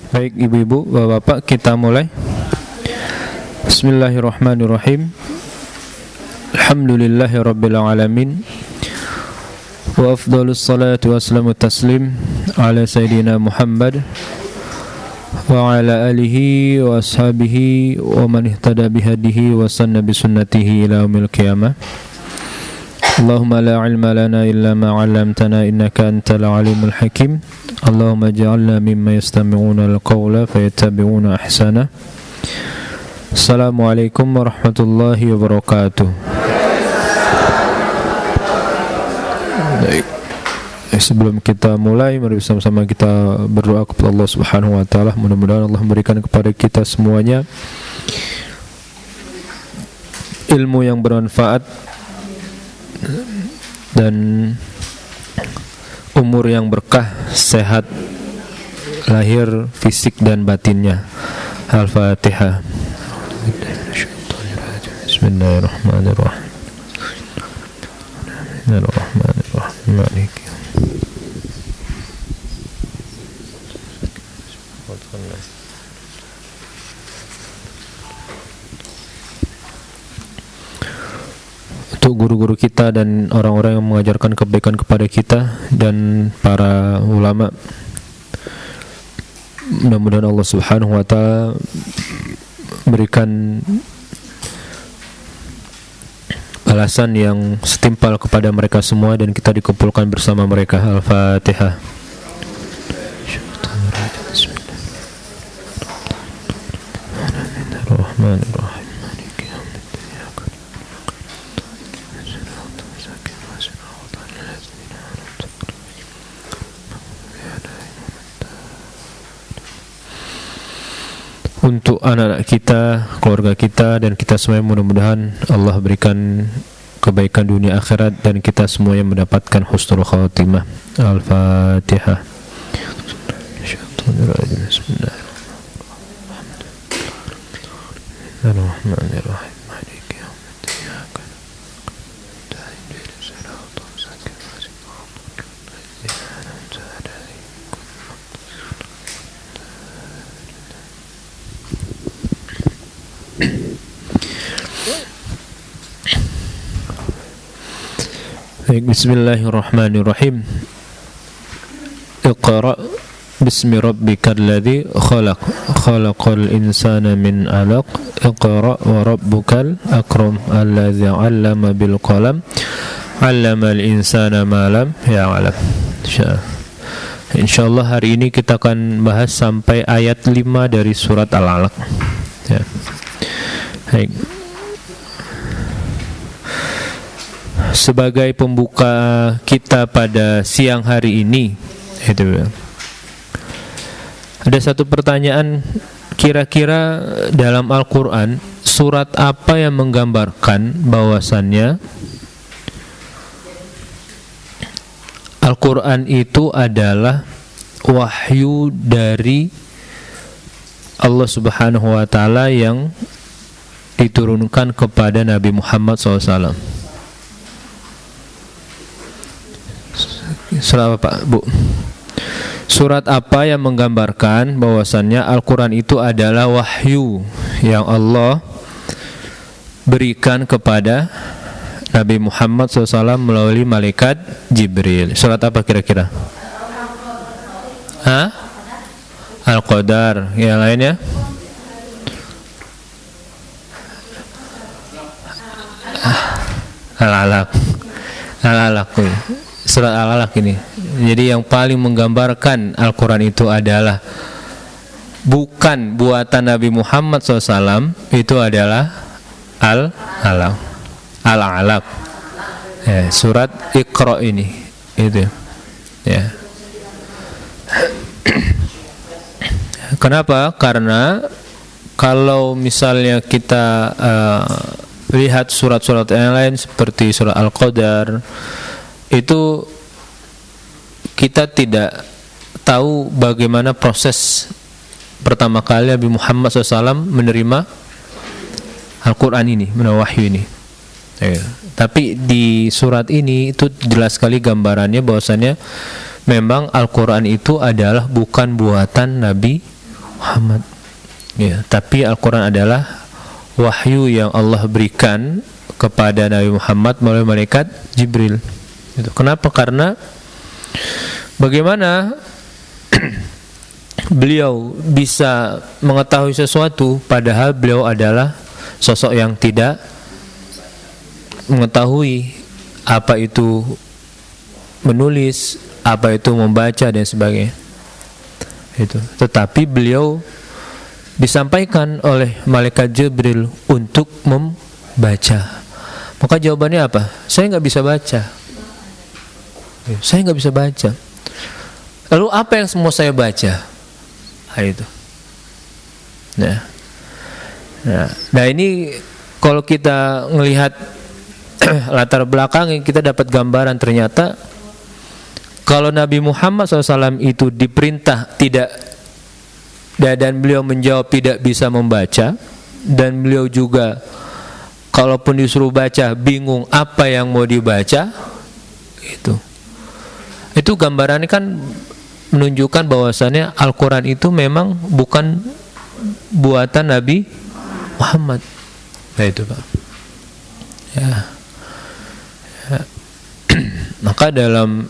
Baik ibu-ibu, bapak-bapak, kita mulai. Bismillahirrahmanirrahim. Alhamdulillahirabbil alamin. Wa afdhalus salatu wassalamu taslim ala sayidina Muhammad wa ala alihi wa ashabihi wa man ihtada bihadihi wa sanna bisunnatihi ila yaumil qiyamah. Allahumma la ilma lana illa ma 'allamtana innaka antal alimul hakim. Allahumma ja'alna mimma yastami'una al-qawla fayattabi'una ahsana. Assalamualaikum warahmatullahi wabarakatuh. Baik. Sebelum kita mulai, mari bersama-sama kita berdoa kepada Allah Subhanahu wa taala. Mudah-mudahan Allah memberikan kepada kita semuanya ilmu yang bermanfaat dan umur yang berkah, sehat lahir, fisik dan batinnya. Al-Fatihah. Bismillahirrahmanirrahim. Bismillahirrahmanirrahim. Untuk guru-guru kita dan orang-orang yang mengajarkan kebaikan kepada kita dan para ulama, mudah-mudahan Allah Subhanahu wa taala berikan balasan yang setimpal kepada mereka semua dan kita dikumpulkan bersama mereka. Al-Fatihah. Bismillahirrahmanirrahim. Untuk anak-anak kita, keluarga kita, dan kita semua, mudah-mudahan Allah berikan kebaikan dunia akhirat dan kita semua yang mendapatkan husnul khatimah. Al-Fatihah. Bismillahirrahmanirrahim. Bismillahirrahmanirrahim. Iqra bismi rabbikal ladzi khalaq, khalaqal insana min 'alaq. Iqra wa rabbukal akram alladzi 'allama bil qalam, 'allamal insana ma lam ya'lam. Insyaallah hari ini kita akan bahas sampai ayat 5 dari surat Al-Alaq. Ya. Baik. Sebagai pembuka kita pada siang hari ini, ada satu pertanyaan, kira-kira dalam Al-Quran surat apa yang menggambarkan bahwasannya Al-Quran itu adalah wahyu dari Allah Subhanahu wa ta'ala yang diturunkan kepada Nabi Muhammad SAW. Surat apa, Pak, Bu? Surat apa yang menggambarkan bahwasannya Al-Quran itu adalah wahyu yang Allah berikan kepada Nabi Muhammad SAW melalui malaikat Jibril? Surat apa kira-kira? Hah? Al-Qadar. Yang lainnya? Al-Alaq. Al-Alaq. Surat Al-Alaq ini. Jadi yang paling menggambarkan Al-Quran itu adalah bukan buatan Nabi Muhammad SAW, itu adalah Al-Alaq. Al-Alaq. Ya, surat Iqra ini. Itu. Ya. Kenapa? Karena kalau misalnya kita lihat surat-surat yang lain seperti surat Al-Qadar, itu kita tidak tahu bagaimana proses pertama kali Nabi Muhammad SAW menerima Al-Quran ini, menerima wahyu ini. Tapi di surat ini itu jelas sekali gambarannya bahwasannya memang Al-Quran itu adalah bukan buatan Nabi Muhammad. Ya, tapi Al-Quran adalah wahyu yang Allah berikan kepada Nabi Muhammad melalui malaikat Jibril. Itu. Kenapa? Karena bagaimana beliau bisa mengetahui sesuatu padahal beliau adalah sosok yang tidak mengetahui apa itu menulis, apa itu membaca dan sebagainya. Itu. Tetapi beliau disampaikan oleh malaikat Jibril untuk membaca. Maka jawabannya apa? Saya nggak bisa baca. Saya nggak bisa baca. Lalu apa yang semua saya baca? Nah, itu. Nah ini kalau kita melihat latar belakang, kita dapat gambaran ternyata kalau Nabi Muhammad SAW itu diperintah tidak, dan beliau menjawab tidak bisa membaca, dan beliau juga kalaupun disuruh baca bingung apa yang mau dibaca, itu gambarannya kan menunjukkan bahwasannya Al-Quran itu memang bukan buatan Nabi Muhammad. Nah itu Pak. Ya. Maka dalam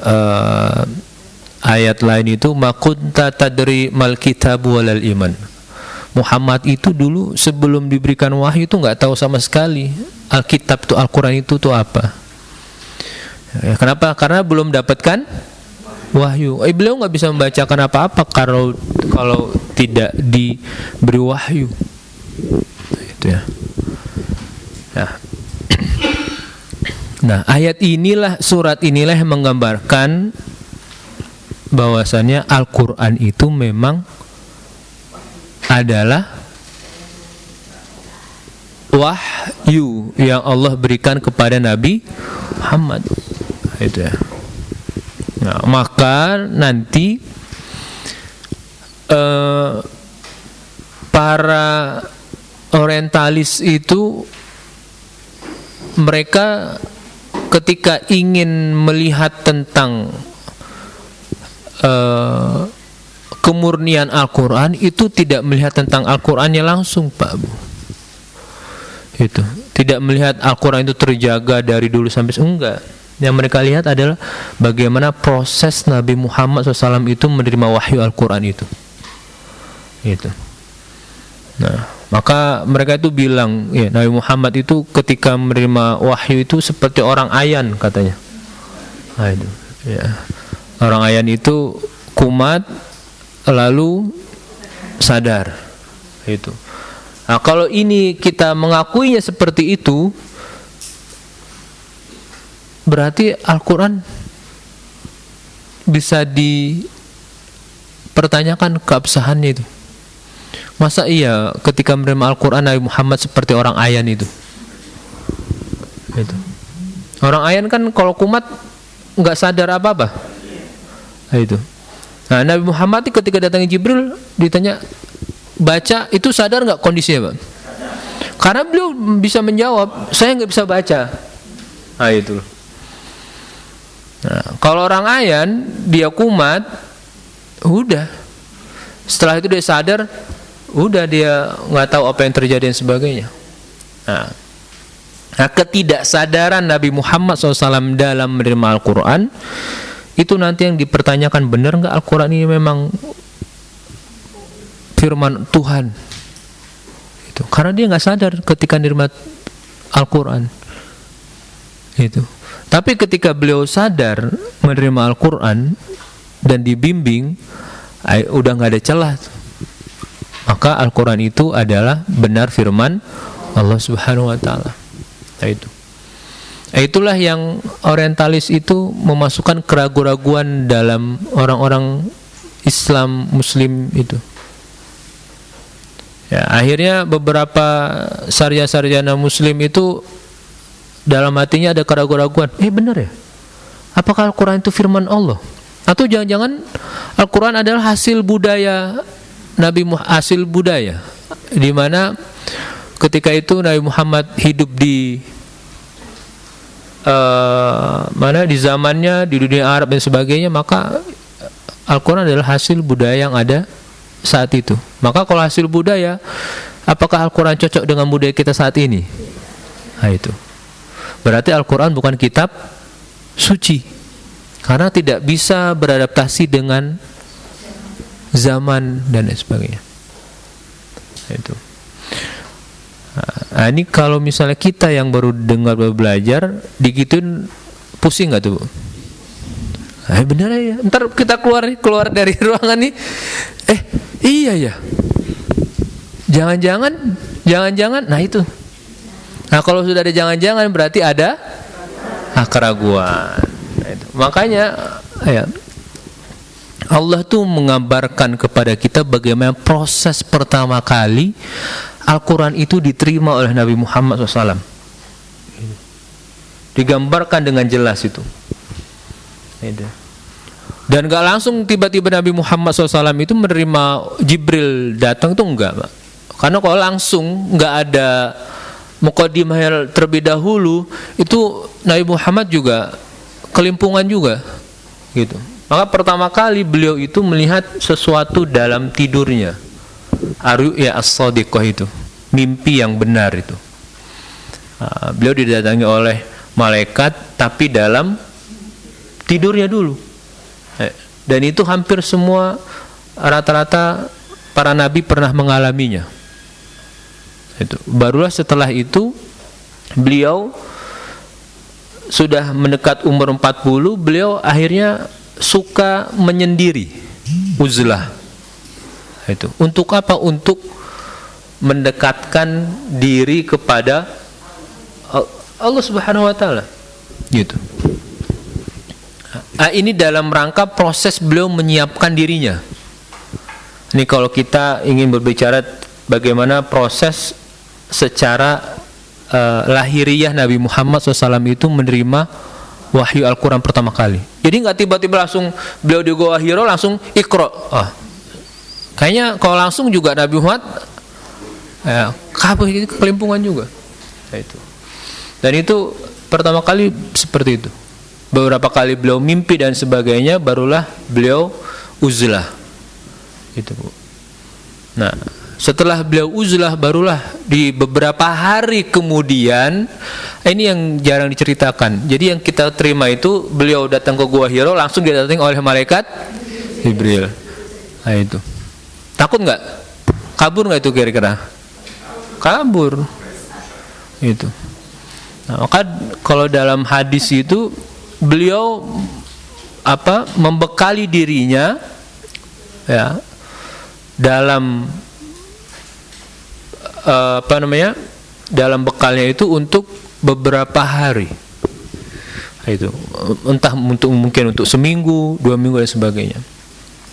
ayat lain itu makunta tadri mal kitab walal iman. Muhammad itu dulu sebelum diberikan wahyu itu nggak tahu sama sekali Alkitab itu, Al-Quran itu tuh apa. Ya, kenapa? Karena belum dapatkan wahyu. Beliau nggak bisa membacakan apa-apa kalau tidak diberi wahyu. Itu ya. Nah, ayat inilah, surat inilah yang menggambarkan bahwasannya Al-Quran itu memang adalah wahyu yang Allah berikan kepada Nabi Muhammad. Itu ya. Nah, maka nanti para orientalis itu mereka ketika ingin melihat tentang kemurnian Al-Quran itu tidak melihat tentang Al-Qurannya langsung Pak Bu. Itu tidak melihat Al-Quran itu terjaga dari dulu sampai enggak. Yang mereka lihat adalah bagaimana proses Nabi Muhammad SAW itu menerima wahyu Al-Quran itu. Nah, maka mereka itu bilang, ya, Nabi Muhammad itu ketika menerima wahyu itu seperti orang ayan katanya. Nah, itu, ya. Orang ayan itu kumat lalu sadar. Itu. Nah, kalau ini kita mengakuinya seperti itu, berarti Al-Quran bisa dipertanyakan keabsahannya itu. Masa iya ketika menerima Al-Quran Nabi Muhammad seperti orang ayan itu. Orang ayan kan kalau kumat nggak sadar apa-apa. Nah, Nabi Muhammad ketika datangi Jibril ditanya baca itu sadar nggak kondisinya Pak? Karena beliau bisa menjawab saya nggak bisa baca. Nah itu. Nah, kalau orang ayan dia kumat, udah. Setelah itu dia sadar, udah dia nggak tahu apa yang terjadi dan sebagainya. Nah, ketidaksadaran Nabi Muhammad SAW dalam menerima Al-Quran itu nanti yang dipertanyakan, benar nggak Al-Quran ini memang firman Tuhan? Itu karena dia nggak sadar ketika menerima Al-Quran. Itu. Tapi ketika beliau sadar menerima Al-Quran dan dibimbing, udah nggak ada celah. Maka Al-Quran itu adalah benar firman Allah Subhanahu Wa Taala. Nah, itu. Itulah yang orientalis itu memasukkan keraguan-raguan dalam orang-orang Islam Muslim itu. Ya, akhirnya beberapa sarjana Muslim itu dalam hatinya ada keraguan-raguan. Benar ya? Apakah Al-Quran itu firman Allah? Atau jangan-jangan Al-Quran adalah hasil budaya Nabi Muhammad, hasil budaya di mana ketika itu Nabi Muhammad hidup di di zamannya, di dunia Arab dan sebagainya, maka Al-Quran adalah hasil budaya yang ada saat itu. Maka kalau hasil budaya, apakah Al-Quran cocok dengan budaya kita saat ini? Nah itu berarti Al-Quran bukan kitab suci, karena tidak bisa beradaptasi dengan zaman dan lain sebagainya. Nah, itu. Nah, ini kalau misalnya kita yang baru dengar, baru belajar, digituin pusing nggak tuh? Bener ya. Ntar kita keluar dari ruangan nih, iya ya. Jangan-jangan. Nah itu. Nah kalau sudah ada jangan-jangan berarti ada keraguan. Nah, itu. Makanya ya, Allah tuh menggambarkan kepada kita bagaimana proses pertama kali Al-Quran itu diterima oleh Nabi Muhammad SAW. Digambarkan dengan jelas itu. Dan gak langsung tiba-tiba Nabi Muhammad SAW itu menerima Jibril datang, itu enggak, Pak. Karena kalau langsung gak ada muqaddimah terlebih dahulu, itu Nabi Muhammad juga kelimpungan juga gitu. Maka pertama kali beliau itu melihat sesuatu dalam tidurnya, ar-ru'ya as-shadiqah, itu mimpi yang benar itu. Beliau didatangi oleh malaikat tapi dalam tidurnya dulu. Dan itu hampir semua, rata-rata para nabi pernah mengalaminya. Itu. Barulah setelah itu beliau sudah mendekat umur 40, beliau akhirnya suka menyendiri, uzlah. Itu. Untuk apa? Untuk mendekatkan diri kepada Allah Subhanahu wa taala. Gitu. Ini dalam rangka proses beliau menyiapkan dirinya. Ini kalau kita ingin berbicara bagaimana proses secara lahiriah Nabi Muhammad SAW itu menerima wahyu Al-Quran pertama kali. Jadi nggak tiba-tiba langsung beliau di Gua Hiro langsung Iqra. Kayaknya kalau langsung juga Nabi Muhammad kelimpungan juga. Itu. Dan itu pertama kali seperti itu. Beberapa kali beliau mimpi dan sebagainya, barulah beliau uzlah. Itu, Bu. Nah, setelah beliau uzlah, barulah di beberapa hari kemudian, ini yang jarang diceritakan. Jadi yang kita terima itu beliau datang ke Gua Hiro, langsung didatangi oleh malaikat Jibril. Nah itu. Takut nggak? Kabur nggak itu kira-kira? Kabur. Itu. Nah, maka kalau dalam hadis itu beliau membekali dirinya ya dalam dalam bekalnya itu untuk beberapa hari. Itu entah mungkin untuk seminggu, 2 minggu dan sebagainya.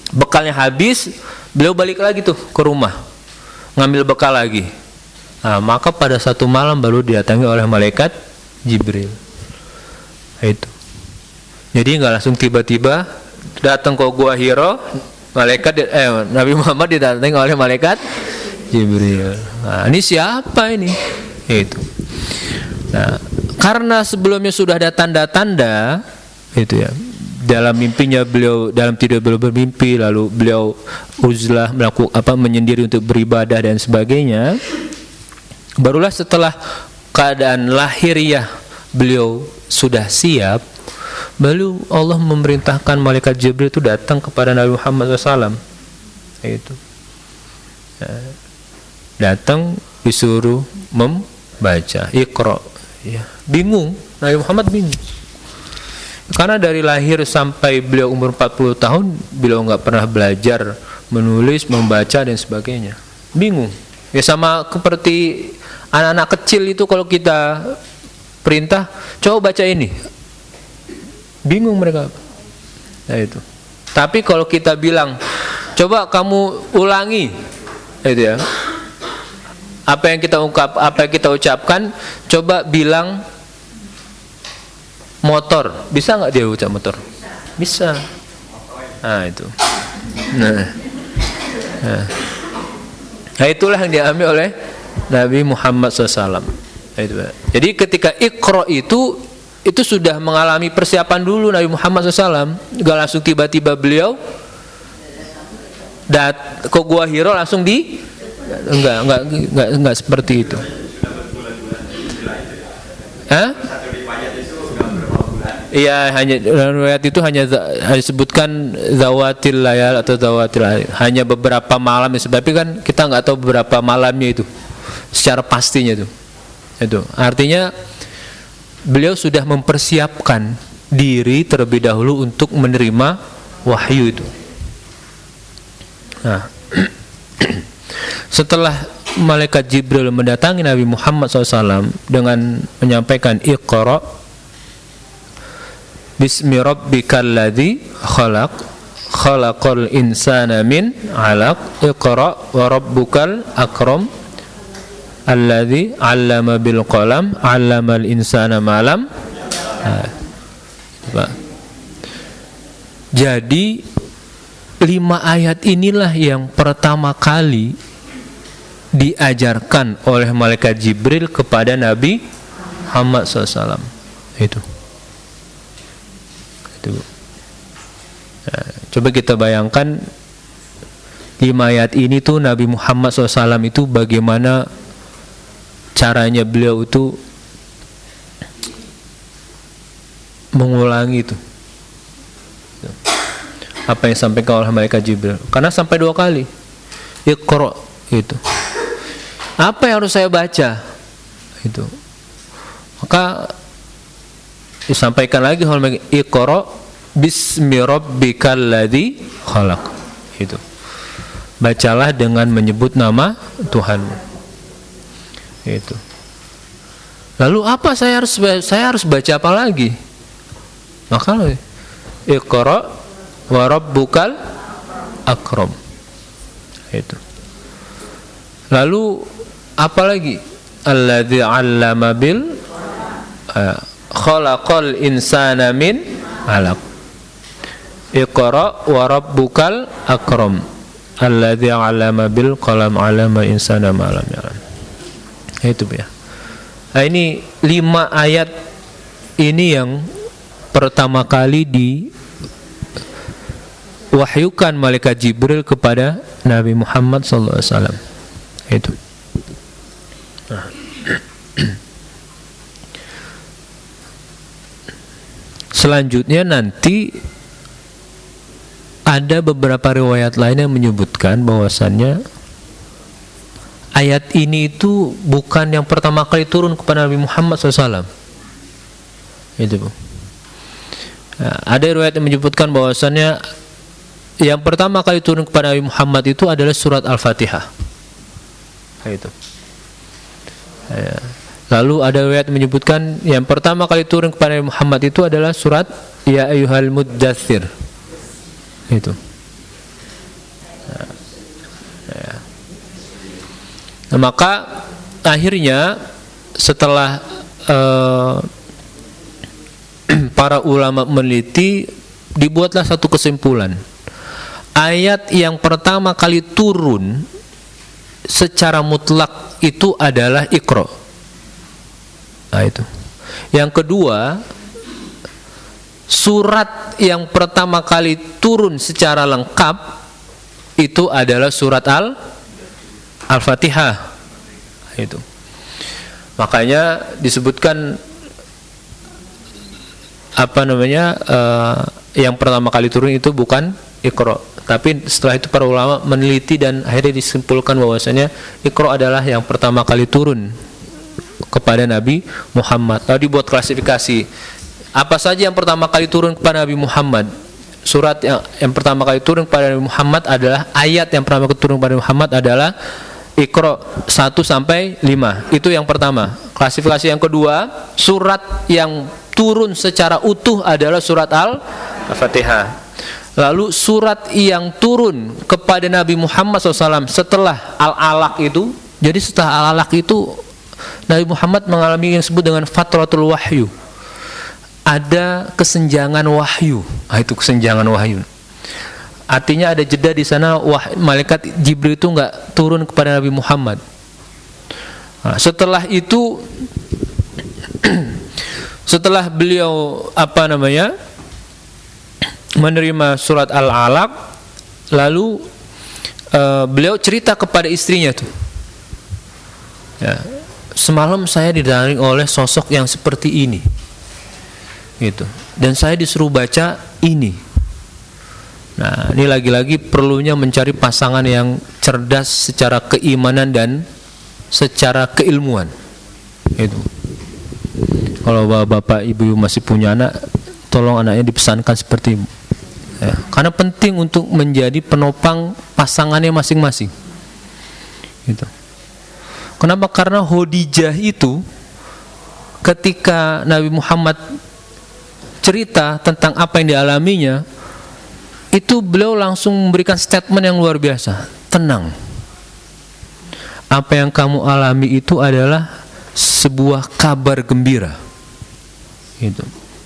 Bekalnya habis, beliau balik lagi tuh ke rumah, ngambil bekal lagi. Nah, maka pada satu malam baru didatangi oleh malaikat Jibril. Itu. Jadi nggak langsung tiba-tiba datang ke Gua Hiro, Nabi Muhammad didatangi oleh malaikat Jibril. Nah, ini siapa ini? Itu. Nah, karena sebelumnya sudah ada tanda-tanda, itu ya. Dalam mimpinya beliau, dalam tidur beliau bermimpi, lalu beliau uzlah, melakukan menyendiri untuk beribadah dan sebagainya. Barulah setelah keadaan lahiriah beliau sudah siap, baru Allah memerintahkan malaikat Jibril itu datang kepada Nabi Muhammad SAW. Itu. Datang disuruh membaca Iqra. Ya, bingung, Nabi Muhammad bingung. Karena dari lahir sampai beliau umur 40 tahun beliau nggak pernah belajar menulis, membaca dan sebagainya. Bingung. Ya sama seperti anak-anak kecil itu kalau kita perintah, coba baca ini. Bingung mereka. Nah itu. Tapi kalau kita bilang, coba kamu ulangi, itu ya. Apa yang kita ucapkan, coba bilang motor. Bisa nggak dia ucap motor? Bisa. Nah itu. Nah itulah yang diambil oleh Nabi Muhammad SAW. Jadi ketika Iqra itu sudah mengalami persiapan dulu Nabi Muhammad SAW. Gak langsung tiba-tiba beliau ke Gua Hiro langsung enggak seperti itu. Hah? Iya, hanya dalam riwayat itu hanya disebutkan zawatil layal atau zawatil layal, hanya beberapa malam ya, tapi kan kita nggak tahu beberapa malamnya itu secara pastinya itu. Artinya beliau sudah mempersiapkan diri terlebih dahulu untuk menerima wahyu itu. Nah, setelah malaikat Jibril mendatangi Nabi Muhammad SAW dengan menyampaikan Iqra Bismi rabbikal ladzi khalaq khalaqal insana min 'alaq Iqra wa rabbukal akram alladzi 'allama bil qalam 'allamal insana ma lam. Jadi 5 ayat inilah yang pertama kali diajarkan oleh malaikat Jibril kepada Nabi Muhammad SAW. Itu. Nah, coba kita bayangkan 5 ayat ini tuh Nabi Muhammad SAW itu bagaimana caranya beliau itu mengulangi itu. Apa yang disampaikan oleh malaikat Jibril. Karena sampai 2 kali. Iqra itu. Apa yang harus saya baca? Itu. Maka disampaikan lagi oleh malaikat Iqra bismi rabbikal ladzi khalaq. Itu. Bacalah dengan menyebut nama Tuhanmu. Itu. Lalu apa saya harus baca apa lagi? Maka Iqra wa rabbukal akram. Itu. Lalu apa lagi? Alladzi 'allama bil khalaqal insana min 'alaq. Iqra wa rabbukal akram alladzi 'allama bil qalam 'allamal insana ma lam ya'lam. Itu ya. Nah, ini 5 ayat ini yang pertama kali diwahyukan malaikat Jibril kepada Nabi Muhammad sallallahu alaihi wasallam. Itu. Nah. Selanjutnya nanti ada beberapa riwayat lain yang menyebutkan bahwasannya ayat ini itu bukan yang pertama kali turun kepada Nabi Muhammad SAW. Itu, Bu. Nah, ada riwayat yang menyebutkan bahwasannya yang pertama kali turun kepada Nabi Muhammad itu adalah surat Al-Fatihah. Itu. Ya. Lalu ada riwayat yang menyebutkan yang pertama kali turun kepada Nabi Muhammad itu adalah surat Ya Ayyuhal Muddathir. Itu. Nah, maka akhirnya setelah para ulama meneliti, dibuatlah satu kesimpulan. Ayat yang pertama kali turun secara mutlak itu adalah Iqra. Nah, itu. Yang kedua, surat yang pertama kali turun secara lengkap itu adalah surat Al-Fatihah. Itu. Makanya disebutkan yang pertama kali turun itu bukan Iqra, tapi setelah itu para ulama meneliti dan akhirnya disimpulkan bahwasanya Iqra adalah yang pertama kali turun kepada Nabi Muhammad. Lalu dibuat klasifikasi. Apa saja yang pertama kali turun kepada Nabi Muhammad? Surat yang pertama kali turun kepada Nabi Muhammad adalah ayat yang pertama kali turun kepada Nabi Muhammad adalah Iqra 1 sampai 5. Itu yang pertama. Klasifikasi yang kedua, surat yang turun secara utuh adalah surat Al-Fatihah. Lalu surat yang turun kepada Nabi Muhammad SAW setelah Al-Alaq itu, jadi setelah Al-Alaq itu Nabi Muhammad mengalami yang disebut dengan fatratul wahyu. Ada kesenjangan wahyu. Itu kesenjangan wahyu. Artinya ada jeda di sana, malaikat Jibril itu enggak turun kepada Nabi Muhammad. Nah, setelah itu setelah beliau menerima surat Al-Alaq, lalu beliau cerita kepada istrinya tuh, ya, semalam saya didatangi oleh sosok yang seperti ini, gitu, dan saya disuruh baca ini. Nah, ini lagi-lagi perlunya mencari pasangan yang cerdas secara keimanan dan secara keilmuan. Itu. Kalau bapak ibu masih punya anak, tolong anaknya dipesankan seperti itu. Ya, karena penting untuk menjadi penopang pasangannya masing-masing. Gitu. Kenapa? Karena Khadijah itu ketika Nabi Muhammad cerita tentang apa yang dialaminya, itu beliau langsung memberikan statement yang luar biasa. Tenang. Apa yang kamu alami itu adalah sebuah kabar gembira. Gitu.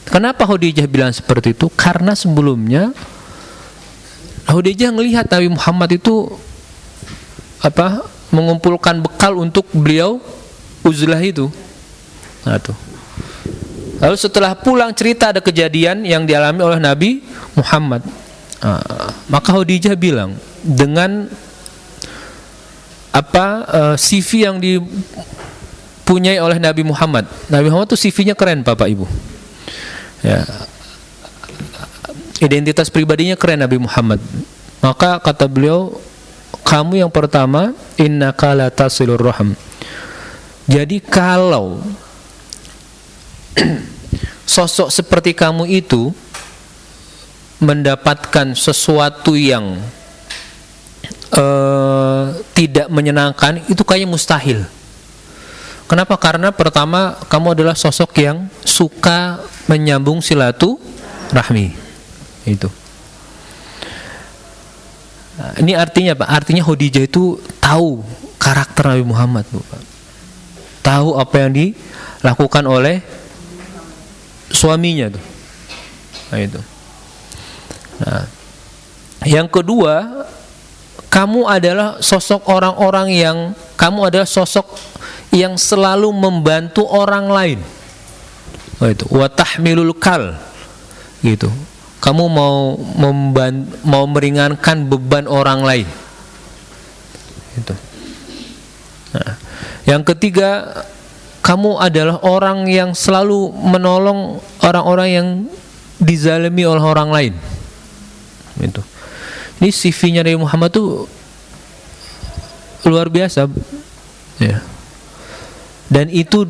Kenapa Khadijah bilang seperti itu? Karena sebelumnya Khadijah melihat Nabi Muhammad itu mengumpulkan bekal untuk beliau uzlah itu. Nah, tuh. Lalu setelah pulang cerita ada kejadian yang dialami oleh Nabi Muhammad. Maka Khadijah bilang dengan CV yang dipunyai oleh Nabi Muhammad. Nabi Muhammad tuh CV-nya keren, Bapak Ibu. Ya, identitas pribadinya keren Nabi Muhammad. Maka kata beliau, kamu yang pertama, innaka la tasilur rahim. Jadi kalau sosok seperti kamu itu mendapatkan sesuatu yang tidak menyenangkan, itu kayaknya mustahil. Kenapa? Karena pertama, kamu adalah sosok yang suka menyambung silaturahmi. Itu. Nah, ini artinya apa? Artinya Khadijah itu tahu karakter Nabi Muhammad, Bu. Tahu apa yang dilakukan oleh suaminya tuh. Nah, itu. Nah, yang kedua, kamu adalah sosok orang-orang yang selalu membantu orang lain. Itu wa tahmilul kal, gitu. Kamu mau meringankan beban orang lain. Itu. Nah, yang ketiga, kamu adalah orang yang selalu menolong orang-orang yang dizalimi oleh orang lain. Itu. Ini CV-nya Nabi Muhammad tuh luar biasa, ya. Dan itu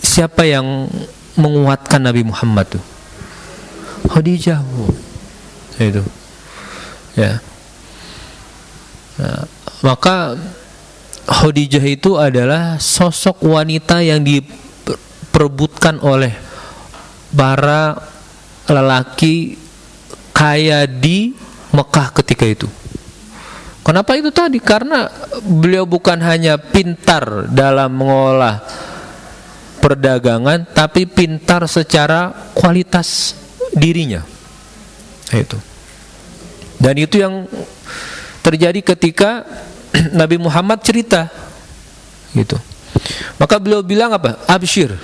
siapa yang menguatkan Nabi Muhammad tuh? Khadijah. Itu. Ya. Nah, maka Khadijah itu adalah sosok wanita yang diperebutkan oleh para lelaki kaya di Mekah ketika itu. Kenapa itu tadi? Karena beliau bukan hanya pintar dalam mengolah perdagangan, tapi pintar secara kualitas dirinya. Itu. Dan itu yang terjadi ketika Nabi Muhammad cerita. Gitu. Maka beliau bilang apa? Absyir.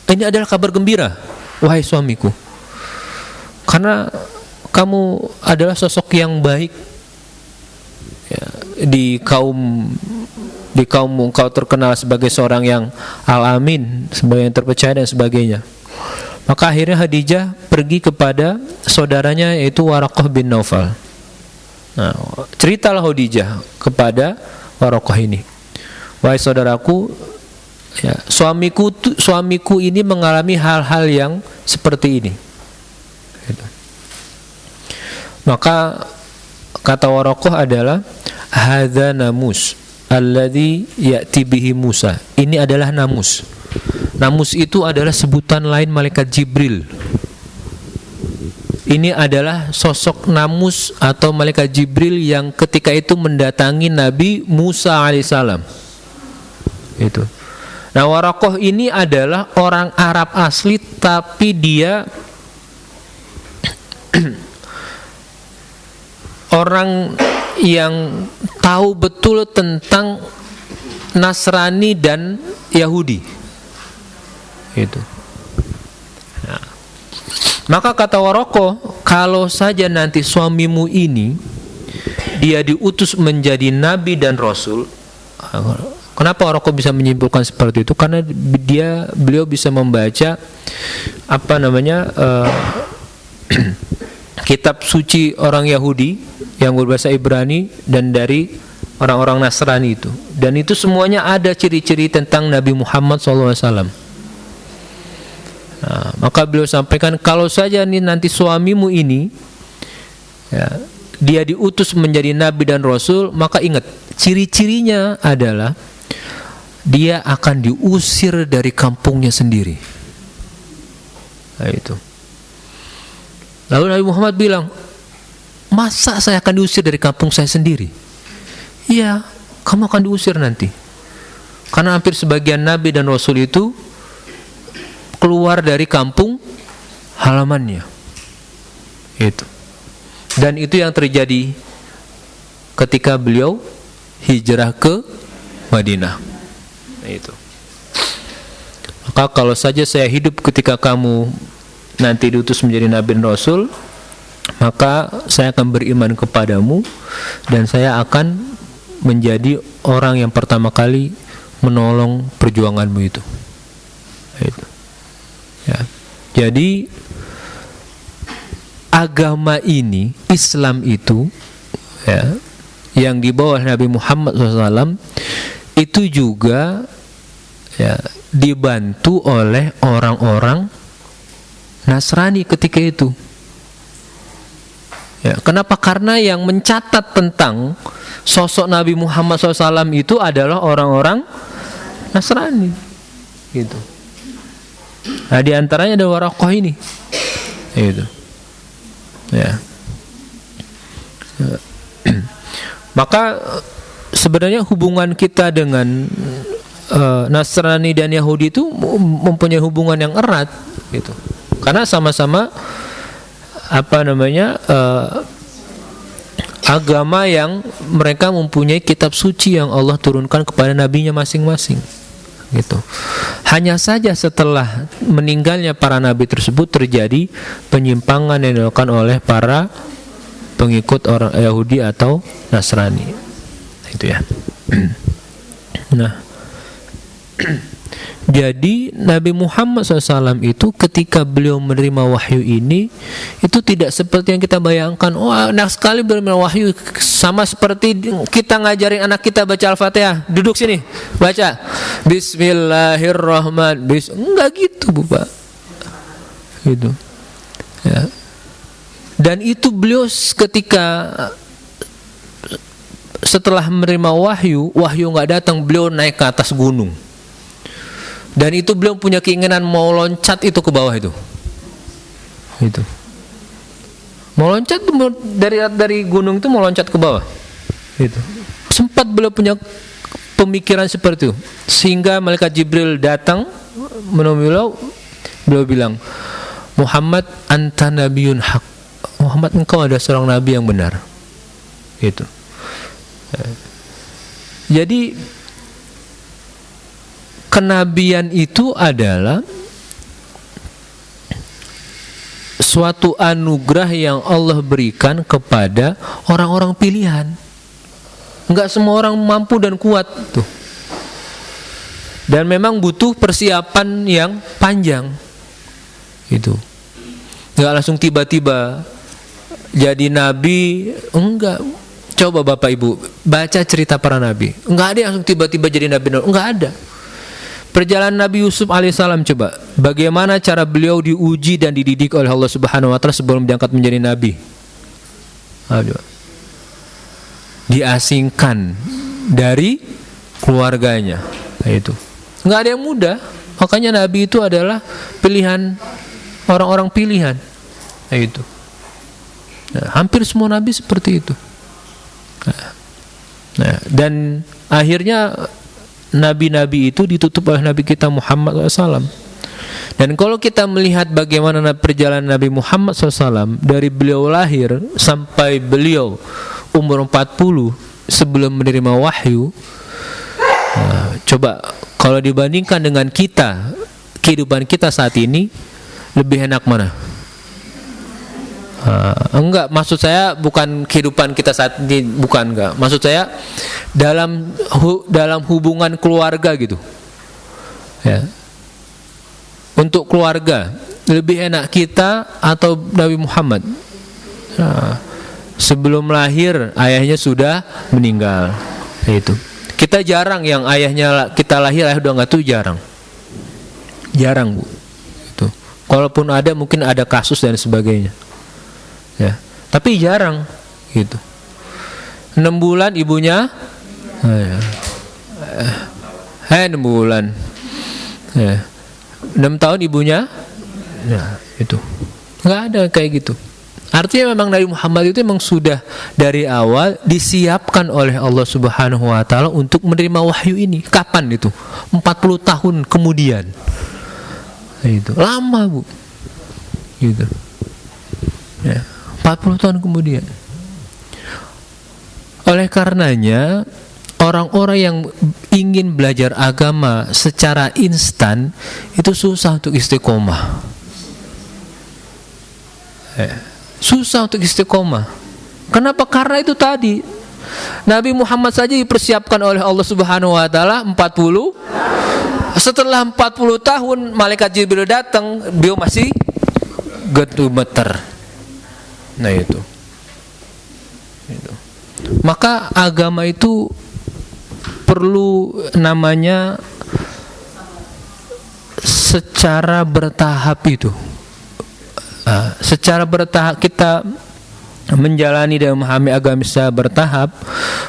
Ini adalah kabar gembira, wahai suamiku. Karena kamu adalah sosok yang baik. Ya, di kaummu engkau terkenal sebagai seorang yang al-amin, sebagai yang terpercaya dan sebagainya. Maka akhirnya Khadijah pergi kepada saudaranya yaitu Waraqah bin Naufal. Nah, ceritalah Khadijah kepada Waraqah ini, wahai saudaraku, ya, suamiku ini mengalami hal-hal yang seperti ini. Gitu. Maka kata Waraqah adalah hadza namus alladzi ya'ti bihi Musa. Ini adalah namus. Namus itu adalah sebutan lain malaikat Jibril. Ini adalah sosok namus atau malaikat Jibril yang ketika itu mendatangi Nabi Musa alaihissalam. Itu. Nah, Waraqah ini adalah orang Arab asli, tapi dia orang yang tahu betul tentang Nasrani dan Yahudi. Itu. Nah, maka kata Waraqah, kalau saja nanti suamimu ini dia diutus menjadi nabi dan rasul. Kenapa orang kok bisa menyimpulkan seperti itu? Karena beliau bisa membaca kitab suci orang Yahudi yang berbahasa Ibrani dan dari orang-orang Nasrani itu. Dan itu semuanya ada ciri-ciri tentang Nabi Muhammad SAW. Nah, maka beliau sampaikan, kalau saja nanti suamimu ini dia diutus menjadi nabi dan rasul, maka ingat, ciri-cirinya adalah dia akan diusir dari kampungnya sendiri. Nah, itu. Lalu Nabi Muhammad bilang, masa saya akan diusir dari kampung saya sendiri? Iya, kamu akan diusir nanti. Karena hampir sebagian nabi dan rasul itu keluar dari kampung halamannya. Itu. Dan itu yang terjadi ketika beliau hijrah ke Madinah. Itu. Maka kalau saja saya hidup ketika kamu nanti diutus menjadi nabi dan rasul, maka saya akan beriman kepadamu dan saya akan menjadi orang yang pertama kali menolong perjuanganmu itu. Itu. Ya. Jadi agama ini, Islam itu, ya, yang dibawa Nabi Muhammad SAW itu juga ya, dibantu oleh orang-orang Nasrani ketika itu. Ya, kenapa? Karena yang mencatat tentang sosok Nabi Muhammad SAW itu adalah orang-orang Nasrani. Gitu. Nah, di antaranya ada Waraqah ini. Gitu. Ya. Maka sebenarnya hubungan kita dengan Nasrani dan Yahudi itu mempunyai hubungan yang erat, gitu. Karena sama-sama agama yang mereka mempunyai kitab suci yang Allah turunkan kepada nabinya masing-masing, gitu. Hanya saja setelah meninggalnya para nabi tersebut terjadi penyimpangan yang dilakukan oleh para pengikut orang Yahudi atau Nasrani. Itu ya. Nah, jadi Nabi Muhammad SAW itu ketika beliau menerima wahyu ini, itu tidak seperti yang kita bayangkan. Oh, enak sekali menerima wahyu, sama seperti kita ngajarin anak kita baca Al-Fatihah. Duduk sini, baca Bismillahirrahmanirrahim. Enggak gitu, Bu Pak. Gitu. Ya. Dan itu beliau ketika setelah menerima wahyu nggak datang, beliau naik ke atas gunung. Dan itu beliau punya keinginan mau loncat itu ke bawah itu. Mau loncat dari gunung itu mau loncat ke bawah. Itu. Sempat beliau punya pemikiran seperti itu. Sehingga malaikat Jibril datang menemui beliau bilang, Muhammad anta nabiyun haq. Muhammad, engkau ada seorang nabi yang benar. Itu. Jadi kenabian itu adalah suatu anugerah yang Allah berikan kepada orang-orang pilihan. Enggak semua orang mampu dan kuat tuh. Dan memang butuh persiapan yang panjang. Itu. Enggak langsung tiba-tiba jadi nabi, enggak. Coba Bapak Ibu baca cerita para nabi. Enggak ada yang langsung tiba-tiba jadi nabi, enggak ada. Perjalanan Nabi Yusuf alaihissalam, coba bagaimana cara beliau diuji dan dididik oleh Allah Subhanahu wa taala sebelum diangkat menjadi nabi. Diasingkan dari keluarganya. Itu nggak ada yang mudah. Makanya nabi itu adalah pilihan, orang-orang pilihan. Itu. Nah, hampir semua nabi seperti itu. Nah, dan akhirnya nabi-nabi itu ditutup oleh Nabi kita Muhammad SAW. Dan kalau kita melihat bagaimana perjalanan Nabi Muhammad SAW dari beliau lahir sampai beliau umur 40 sebelum menerima wahyu, coba kalau dibandingkan dengan kita, kehidupan kita saat ini, lebih enak mana? Enggak, maksud saya bukan kehidupan kita saat ini, bukan, enggak. Maksud saya dalam hubungan keluarga gitu. Ya. Untuk keluarga, lebih enak kita atau Nabi Muhammad? Sebelum lahir ayahnya sudah meninggal. Itu. Kita jarang yang ayahnya kita lahir ayah udah enggak, tuh jarang. Jarang, Bu. Itu. Kalaupun ada mungkin ada kasus dan sebagainya. Ya, tapi jarang gitu. 6 bulan ibunya 6 bulan 6 tahun ibunya, ya itu nggak ada kayak gitu. Artinya memang Nabi Muhammad itu memang sudah dari awal disiapkan oleh Allah Subhanahu wa taala untuk menerima wahyu ini. Kapan itu? 40 tahun kemudian. Itu lama, Bu. Gitu. Ya. 40 tahun kemudian. Oleh karenanya, orang-orang yang ingin belajar agama secara instan itu susah untuk istiqomah. Susah untuk istiqomah. Kenapa? Karena itu tadi, Nabi Muhammad saja dipersiapkan oleh Allah Subhanahu wa taala 40. Setelah 40 tahun malaikat Jibril datang, beliau masih gemeter. Nah itu. Maka agama itu perlu namanya secara bertahap itu. Secara bertahap kita menjalani dan memahami agama secara bertahap,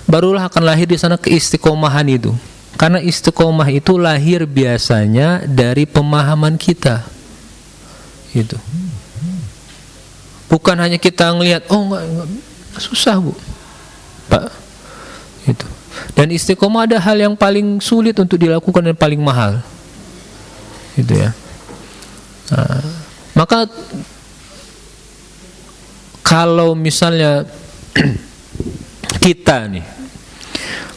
barulah akan lahir di sana keistiqomahan itu. Karena istiqomah itu lahir biasanya dari pemahaman kita. Itu. Bukan hanya kita ngelihat, oh enggak, susah, Bu, Pak. Itu. Dan istiqomah ada hal yang paling sulit untuk dilakukan dan paling mahal. Itu ya. Maka kalau misalnya kita nih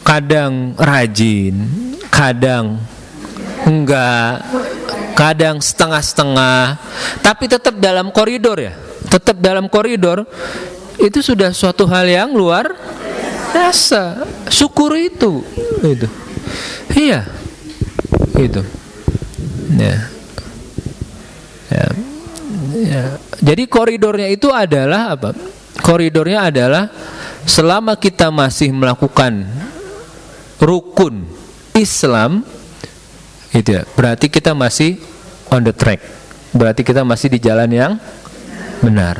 kadang rajin, kadang enggak, kadang setengah-setengah, tapi tetap dalam koridor ya. Tetap dalam koridor, itu sudah suatu hal yang luar biasa. Syukur itu. Iya. Itu. Ya. Jadi koridornya itu adalah apa? Koridornya adalah selama kita masih melakukan rukun Islam, itu ya, berarti kita masih on the track. Berarti kita masih di jalan yang benar.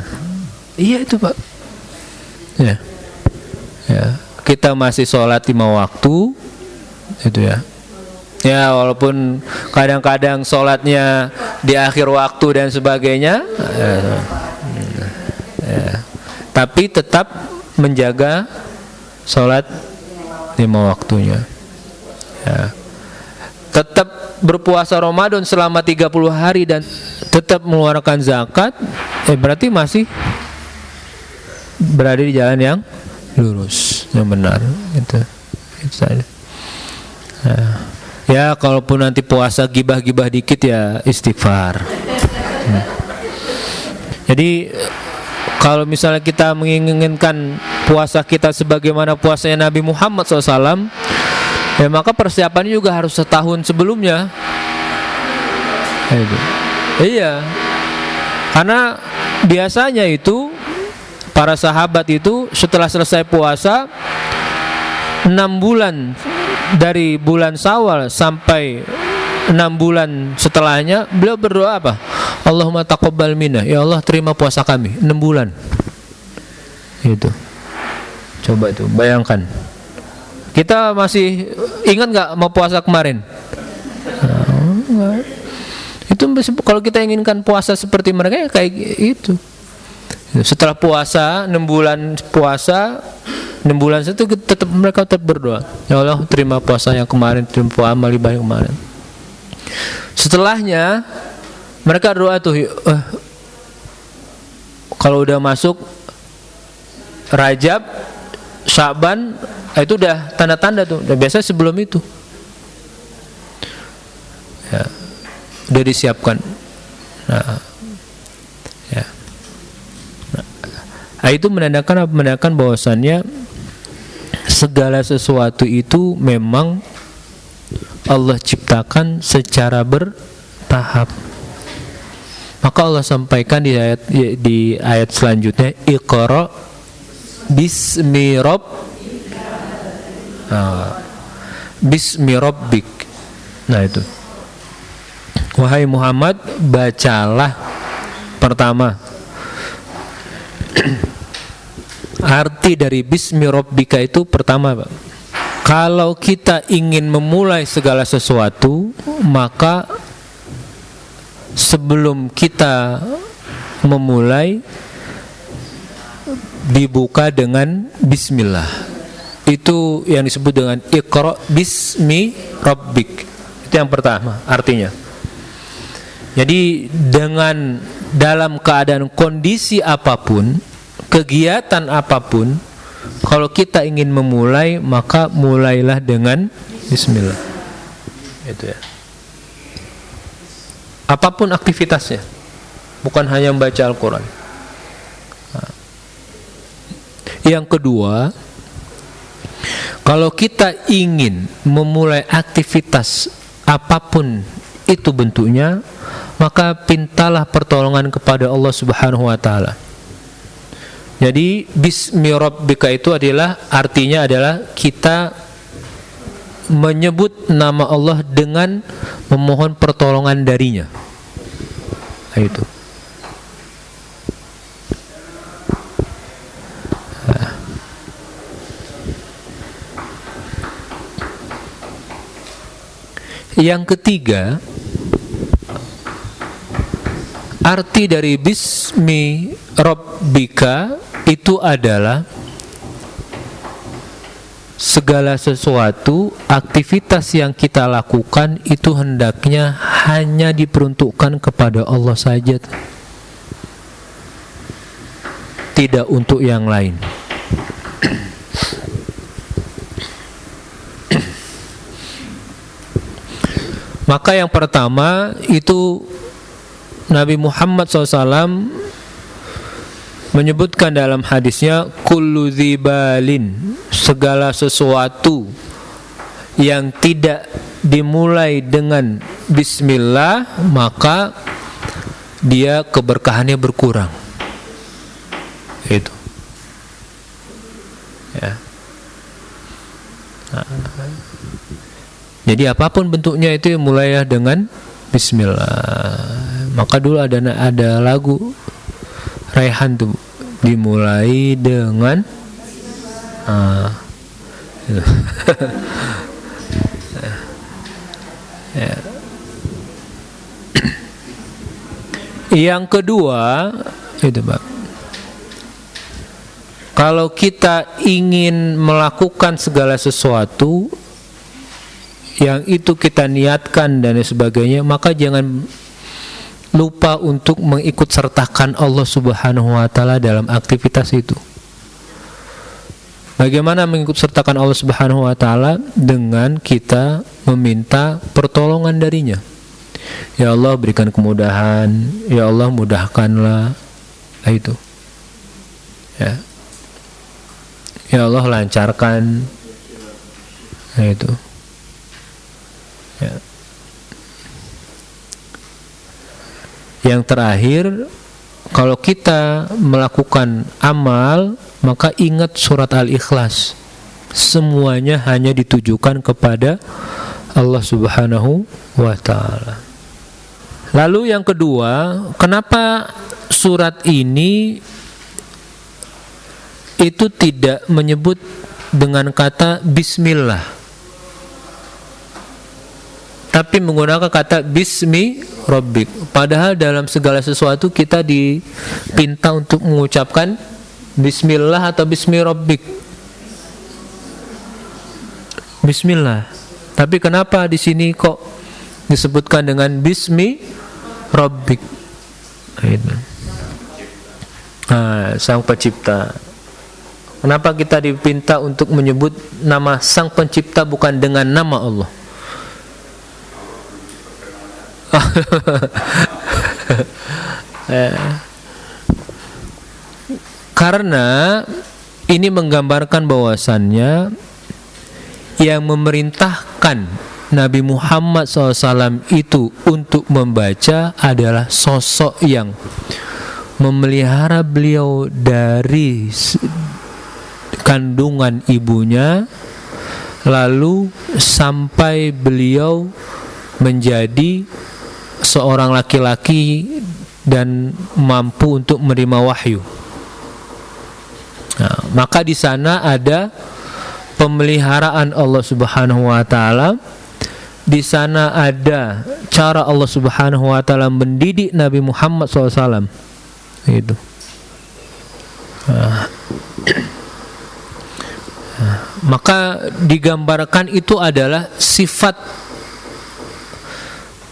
Iya itu, Pak. Ya. Kita masih sholat 5 waktu, itu ya. Ya, walaupun kadang-kadang sholatnya di akhir waktu dan sebagainya, tapi tetap menjaga sholat 5 waktunya. Ya. Tetap berpuasa Ramadan selama 30 hari dan tetap mengeluarkan zakat, berarti masih berada di jalan yang lurus, yang benar. Itu saja. Ya, kalaupun nanti puasa gibah-gibah dikit ya istighfar. Jadi kalau misalnya kita menginginkan puasa kita sebagaimana puasanya Nabi Muhammad SAW, ya maka persiapannya juga harus setahun sebelumnya. Iya, karena biasanya itu para sahabat itu setelah selesai puasa 6 bulan dari bulan Syawal sampai 6 bulan setelahnya beliau berdoa apa? Allahumma taqabbal minna, ya Allah terima puasa kami 6 bulan. Itu. Coba itu bayangkan. Kita masih ingat nggak mau puasa kemarin? Itu kalau kita inginkan puasa seperti mereka ya kayak itu. Setelah puasa 6 bulan puasa, 6 bulan itu tetap mereka tetap berdoa, ya Allah terima puasa yang kemarin, terima amal ibadah yang kemarin. Setelahnya mereka doa tuh, kalau udah masuk Rajab, Syaban, itu udah tanda-tanda tuh. Dan biasanya sebelum itu ya, udah disiapkan. Itu menandakan apa? Menandakan bahwasannya segala sesuatu itu memang Allah ciptakan secara bertahap. Maka Allah sampaikan di ayat selanjutnya, Iqra bismi bismi rabbik. Nah itu, wahai Muhammad, bacalah pertama. Arti dari bismi rabbika itu pertama, Pak. Kalau kita ingin memulai segala sesuatu, maka sebelum kita memulai dibuka dengan bismillah. Itu yang disebut dengan Iqra bismi rabbik. Itu yang pertama artinya. Jadi dengan dalam keadaan kondisi apapun, kegiatan apapun, kalau kita ingin memulai, maka mulailah dengan bismillah. Itu ya. Apapun aktivitasnya, bukan hanya membaca Al-Quran. Yang kedua, kalau kita ingin memulai aktivitas apapun itu bentuknya, maka pintalah pertolongan kepada Allah Subhanahu wa taala. Jadi bismi rabbika itu adalah artinya adalah kita menyebut nama Allah dengan memohon pertolongan darinya. Itu. Yang ketiga, arti dari bismi rabbika itu adalah segala sesuatu, aktivitas yang kita lakukan itu hendaknya hanya diperuntukkan kepada Allah saja, tidak untuk yang lain. Maka yang pertama itu Nabi Muhammad SAW menyebutkan dalam hadisnya, kullu dzibalin, segala sesuatu yang tidak dimulai dengan bismillah, maka dia keberkahannya berkurang. Itu ya. Jadi apapun bentuknya itu mulailah dengan bismillah. Maka dulu ada lagu Raihan tuh, dimulai dengan ya. Yang kedua itu, Pak, kalau kita ingin melakukan segala sesuatu yang itu kita niatkan dan sebagainya, maka jangan lupa untuk mengikut sertakan Allah Subhanahu wa taala dalam aktivitas itu. Bagaimana mengikut sertakan Allah Subhanahu wa taala? Dengan kita meminta pertolongan darinya. Ya Allah, berikan kemudahan, ya Allah mudahkanlah. Itu. Ya. Ya Allah, lancarkan. Itu. Ya. Yang terakhir, kalau kita melakukan amal, maka ingat surat Al-Ikhlas. Semuanya hanya ditujukan kepada Allah Subhanahu wa ta'ala. Lalu yang kedua, kenapa surat ini itu tidak menyebut dengan kata bismillah, tapi menggunakan kata bismi rabbik? Padahal dalam segala sesuatu kita dipinta untuk mengucapkan bismillah atau bismi rabbik. Bismillah. Tapi kenapa di sini kok disebutkan dengan bismi rabbik? Sang pencipta. Kenapa kita dipinta untuk menyebut nama sang pencipta bukan dengan nama Allah? Karena ini menggambarkan bahwasannya yang memerintahkan Nabi Muhammad SAW itu untuk membaca adalah sosok yang memelihara beliau dari kandungan ibunya, lalu sampai beliau menjadi seorang laki-laki dan mampu untuk menerima wahyu. Nah, maka di sana ada pemeliharaan Allah Subhanahu wa taala. Di sana ada cara Allah Subhanahu wa taala mendidik Nabi Muhammad SAW. Gitu. Maka digambarkan itu adalah sifat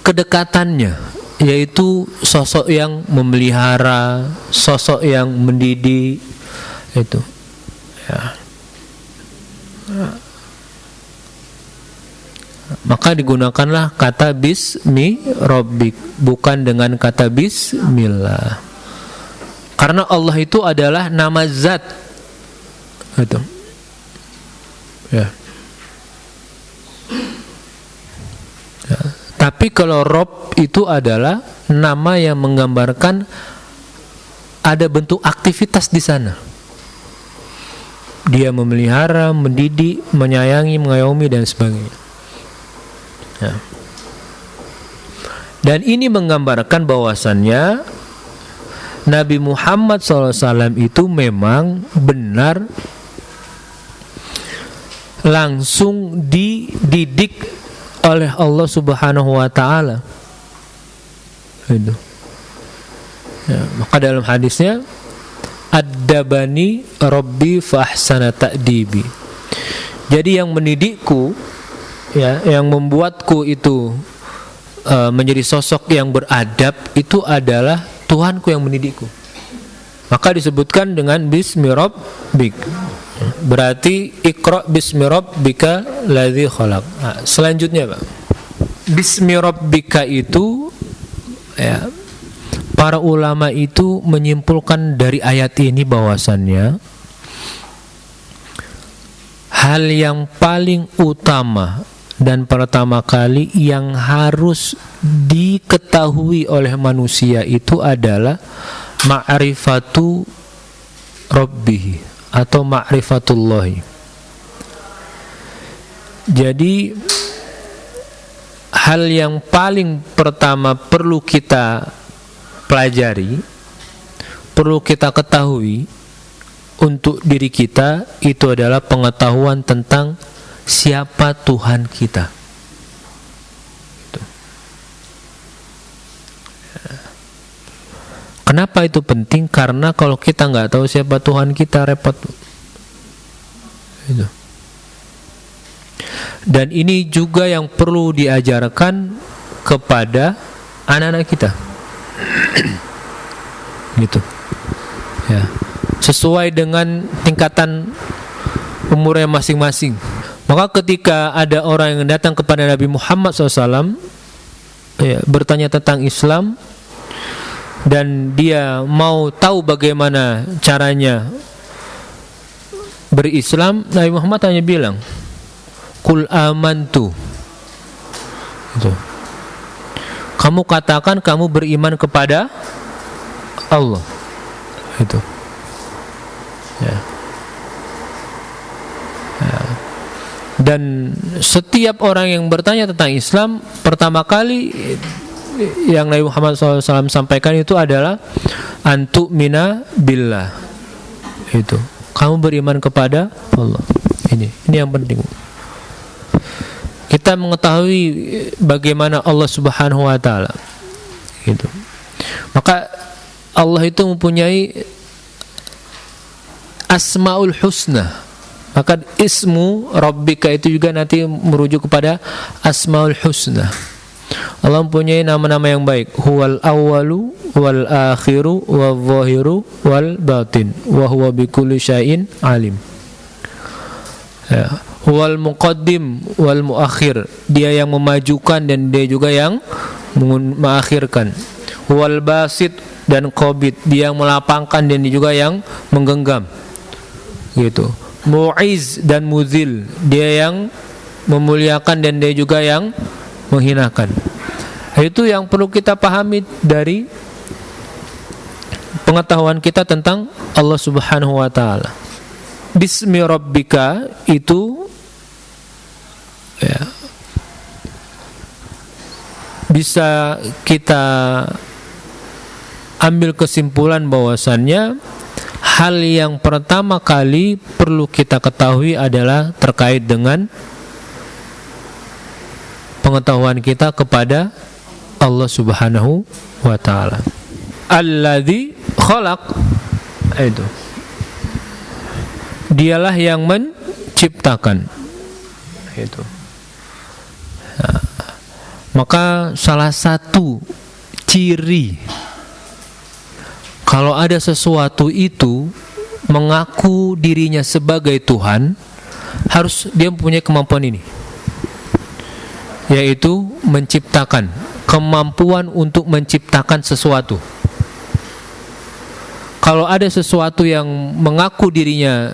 kedekatannya, yaitu sosok yang memelihara, sosok yang mendidik itu. Ya. Maka digunakanlah kata bismi rabbik, bukan dengan kata bismillah. Karena Allah itu adalah nama zat. Gitu. Ya. Ya. Tapi kalau Rob itu adalah nama yang menggambarkan ada bentuk aktivitas di sana. Dia memelihara, mendidik, menyayangi, mengayomi dan sebagainya. Ya. Dan ini menggambarkan bahwasannya Nabi Muhammad SAW itu memang benar langsung dididik oleh Allah Subhanahu wa taala. Itu. Ya, maka dalam hadisnya Addabani Rabbi fa ahsana ta'dibi. Jadi yang mendidikku, ya, yang membuatku itu menjadi sosok yang beradab itu adalah Tuhanku yang mendidikku. Maka disebutkan dengan bismi rabbik. Berarti Iqra bismi rabbika ladzi khalaq. Nah, selanjutnya, Pak. Bismi rabbika itu, ya, para ulama itu menyimpulkan dari ayat ini bahwasannya hal yang paling utama dan pertama kali yang harus diketahui oleh manusia itu adalah ma'rifatu rabbih atau ma'rifatullahi. Jadi hal yang paling pertama perlu kita pelajari, perlu kita ketahui untuk diri kita itu adalah pengetahuan tentang siapa Tuhan kita. Kenapa itu penting? Karena kalau kita nggak tahu siapa Tuhan kita, repot. Itu. Dan ini juga yang perlu diajarkan kepada anak-anak kita. Gitu. Ya. Sesuai dengan tingkatan umurnya masing-masing. Maka ketika ada orang yang datang kepada Nabi Muhammad SAW, ya, bertanya tentang Islam, dan dia mau tahu bagaimana caranya berislam, Nabi Muhammad hanya bilang, Qul amantu. Itu. Kamu katakan kamu beriman kepada Allah. Itu. Ya. Ya. Dan setiap orang yang bertanya tentang Islam, pertama kali yang Nabi Muhammad SAW sampaikan itu adalah antu mina billah. Itu, kamu beriman kepada Allah. Ini yang penting. Kita mengetahui bagaimana Allah Subhanahu wa taala. Gitu. Maka Allah itu mempunyai Asmaul Husna. Maka ismu Rabbika itu juga nanti merujuk kepada Asmaul Husna. Allah mempunyai nama-nama yang baik. Huwal awwalu wal akhiru wal zahiru wal batin wa huwa bikulli syai'in alim. Ya. Huwal muqaddim wal muakhir. Dia yang memajukan dan dia juga yang mengakhirkan. Huwal basit dan qabid, dia yang melapangkan dan juga yang menggenggam. Gitu. Mu'iz dan muzil, dia yang memuliakan dan dia juga yang menghinakan. Itu yang perlu kita pahami dari pengetahuan kita tentang Allah Subhanahu wa taala. Bismi rabbika itu ya, bisa kita ambil kesimpulan bahwasannya hal yang pertama kali perlu kita ketahui adalah terkait dengan pengetahuan kita kepada Allah Subhanahu wa taala. Alladzi khalaq, itu dialah yang menciptakan. Itu. Nah, maka salah satu ciri kalau ada sesuatu itu mengaku dirinya sebagai Tuhan, harus dia mempunyai kemampuan ini, yaitu menciptakan, kemampuan untuk menciptakan sesuatu. Kalau ada sesuatu yang mengaku dirinya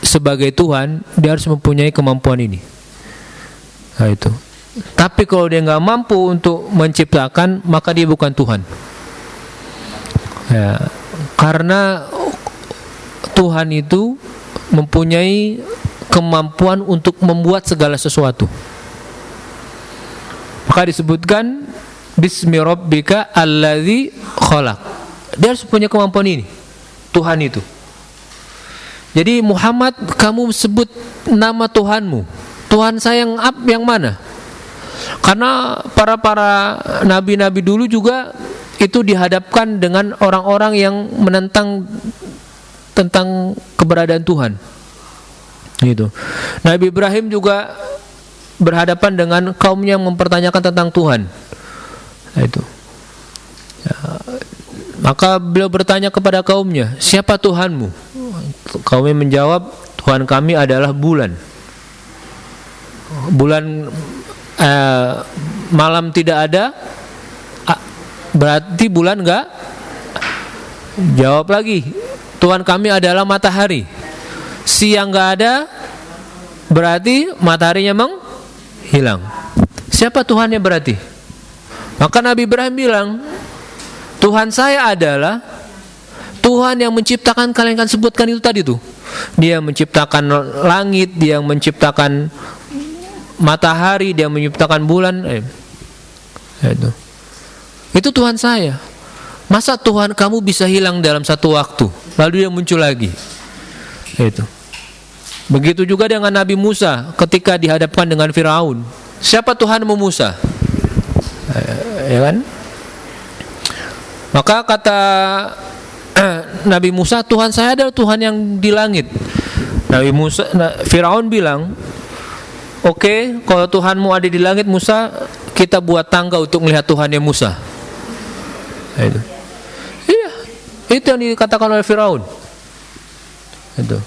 sebagai Tuhan, dia harus mempunyai kemampuan ini. Nah, itu. Tapi kalau dia nggak mampu untuk menciptakan, maka dia bukan Tuhan. Ya, karena Tuhan itu mempunyai kemampuan untuk membuat segala sesuatu. Maka disebutkan Bismi rabbika alladzi khalaq. Dia harus punya kemampuan ini, Tuhan itu. Jadi Muhammad, kamu sebut nama Tuhanmu. Tuhan saya yang mana? Karena para nabi-nabi dulu juga itu dihadapkan dengan orang-orang yang menentang tentang keberadaan Tuhan. Gitu. Nabi Ibrahim juga berhadapan dengan kaumnya yang mempertanyakan tentang Tuhan. Itu. Ya, maka beliau bertanya kepada kaumnya, siapa Tuhanmu? Kaumnya menjawab, Tuhan kami adalah bulan. Bulan malam tidak ada, berarti bulan enggak. Jawab lagi, Tuhan kami adalah matahari. Siang enggak ada, berarti mataharinya menghilang. Siapa Tuhannya berarti? Maka Nabi Ibrahim bilang, Tuhan saya adalah Tuhan yang menciptakan, kalian kan sebutkan itu tadi tuh. Dia menciptakan langit, dia menciptakan matahari, dia menciptakan bulan. Itu Tuhan saya. Masa Tuhan kamu bisa hilang dalam satu waktu, lalu dia muncul lagi? Itu. Begitu juga dengan Nabi Musa ketika dihadapkan dengan Firaun. Siapa Tuhanmu Musa? Ya kan? Maka kata Nabi Musa, Tuhan saya adalah Tuhan yang di langit. Firaun bilang, oke, kalau Tuhanmu ada di langit Musa, kita buat tangga untuk melihat Tuhannya Musa. Itu. Iya, itu yang dikatakan oleh Firaun. Itu.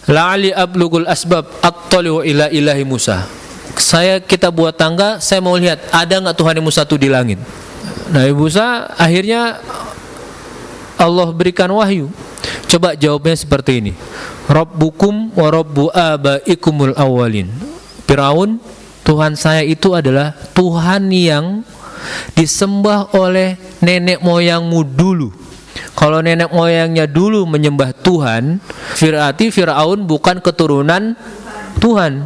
La'ali ablugul asbab attali'u ila ilahi Musa. Kita buat tangga, saya mau lihat ada enggak Tuhan Musa itu di langit. Nabi Musa akhirnya Allah berikan wahyu. Coba jawabnya seperti ini. Rabbukum wa rabbu abaikumul awwalin. Firaun, Tuhan saya itu adalah Tuhan yang disembah oleh nenek moyangmu dulu. Kalau nenek moyangnya dulu menyembah Tuhan, berarti Firaun bukan keturunan Tuhan.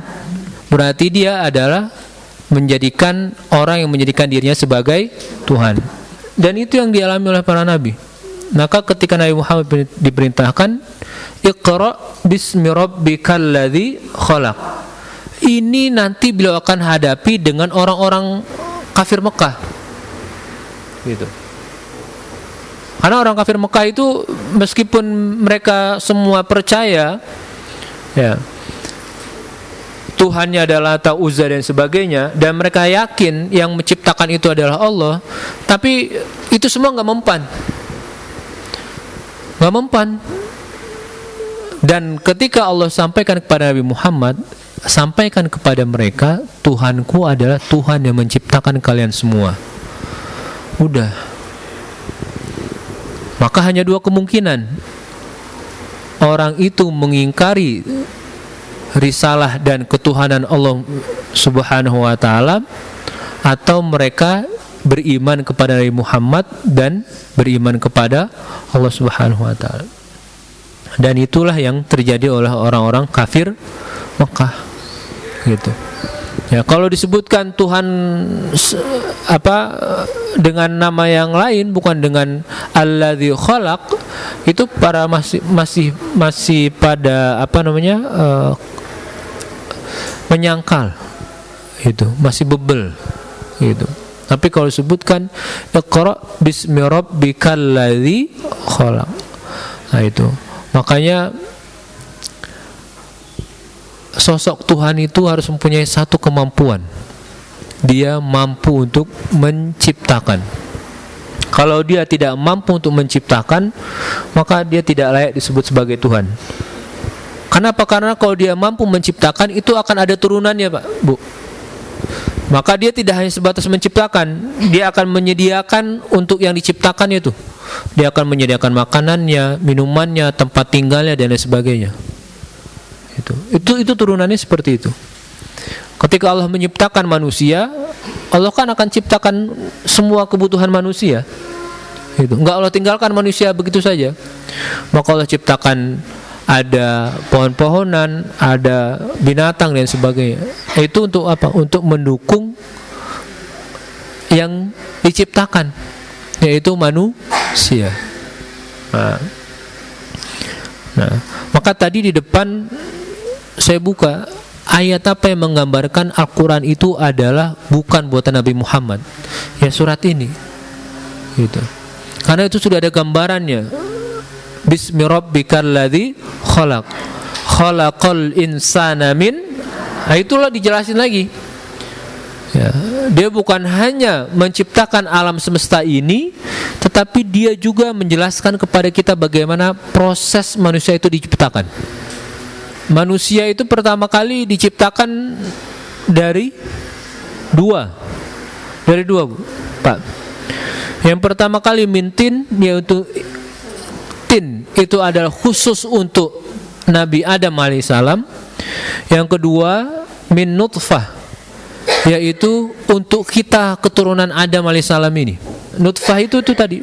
Berarti dia adalah menjadikan orang yang menjadikan dirinya sebagai Tuhan. Dan itu yang dialami oleh para nabi. Maka ketika Nabi Muhammad diperintahkan, Iqra bismi rabbikal ladzi khalaq. Ini nanti beliau akan hadapi dengan orang-orang kafir Mekah. Gitu. Karena orang kafir Mekah itu meskipun mereka semua percaya ya Tuhannya adalah Uzza dan sebagainya, dan mereka yakin yang menciptakan itu adalah Allah, tapi itu semua nggak mempan. Dan ketika Allah sampaikan kepada Nabi Muhammad, sampaikan kepada mereka, Tuhanku adalah Tuhan yang menciptakan kalian semua. Udah. Maka hanya dua kemungkinan. Orang itu mengingkari risalah dan ketuhanan Allah Subhanahu wa taala, atau mereka beriman kepada Nabi Muhammad dan beriman kepada Allah Subhanahu wa taala. Dan itulah yang terjadi oleh orang-orang kafir Mekah, gitu. Ya, kalau disebutkan Tuhan dengan nama yang lain, bukan dengan Alladzi Khalaq, itu para masih pada menyangkal, itu masih bebel, gitu. Tapi kalau disebutkan Iqra bismi rabbikal ladzi khalaq, nah itu makanya sosok Tuhan itu harus mempunyai satu kemampuan. Dia mampu untuk menciptakan. Kalau dia tidak mampu untuk menciptakan, maka dia tidak layak disebut sebagai Tuhan. Kenapa? Karena kalau dia mampu menciptakan, itu akan ada turunannya, Pak, Bu. Maka dia tidak hanya sebatas menciptakan, dia akan menyediakan untuk yang diciptakan itu. Dia akan menyediakan makanannya, minumannya, tempat tinggalnya, dan lain sebagainya. Itu turunannya seperti itu. Ketika Allah menciptakan manusia, Allah kan akan ciptakan semua kebutuhan manusia. Enggak Allah tinggalkan manusia begitu saja. Maka Allah ciptakan ada pohon-pohonan, ada binatang dan sebagainya. Itu untuk apa? Untuk mendukung yang diciptakan, yaitu manusia. Nah, maka tadi di depan saya buka ayat apa yang menggambarkan Al-Quran itu adalah bukan buatan Nabi Muhammad. Ya, surat ini, gitu. Karena itu sudah ada gambarannya. Bismi rabbikal ladzi khalaq, khalaqal insana min. Nah, itulah dijelasin lagi. Ya, dia bukan hanya menciptakan alam semesta ini, tetapi dia juga menjelaskan kepada kita bagaimana proses manusia itu diciptakan. Manusia itu pertama kali diciptakan dari dua, Bu, Pak. Yang pertama kali mintin, yaitu tin, itu adalah khusus untuk Nabi Adam alaihissalam. Yang kedua min nutfah, yaitu untuk kita keturunan Adam alaihissalam ini. Nutfah itu tadi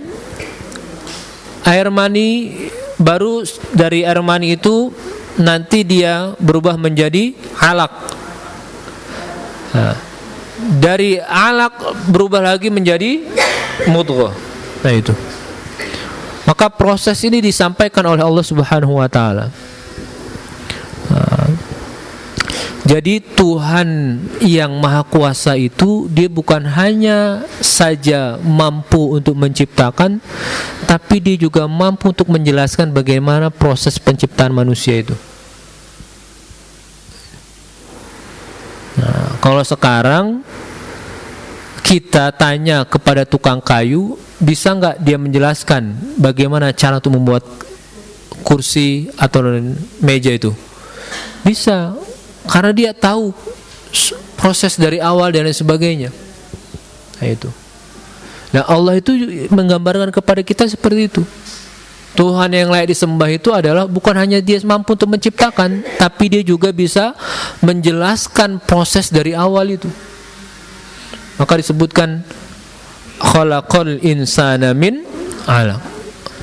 air mani, baru dari air mani itu nanti dia berubah menjadi alaq. Nah, dari alaq berubah lagi menjadi mudghah. Nah, itu. Maka proses ini disampaikan oleh Allah Subhanahu wa taala. Jadi Tuhan yang Maha Kuasa itu, dia bukan hanya saja mampu untuk menciptakan, tapi dia juga mampu untuk menjelaskan bagaimana proses penciptaan manusia itu. Nah, kalau sekarang kita tanya kepada tukang kayu, bisa nggak dia menjelaskan bagaimana cara untuk membuat kursi atau meja itu? Bisa, karena dia tahu proses dari awal dan lain sebagainya. Nah, itu. Nah, Allah itu menggambarkan kepada kita seperti itu. Tuhan yang layak disembah itu adalah bukan hanya dia mampu untuk menciptakan, tapi dia juga bisa menjelaskan proses dari awal itu. Maka disebutkan khalaqal insana min alaq.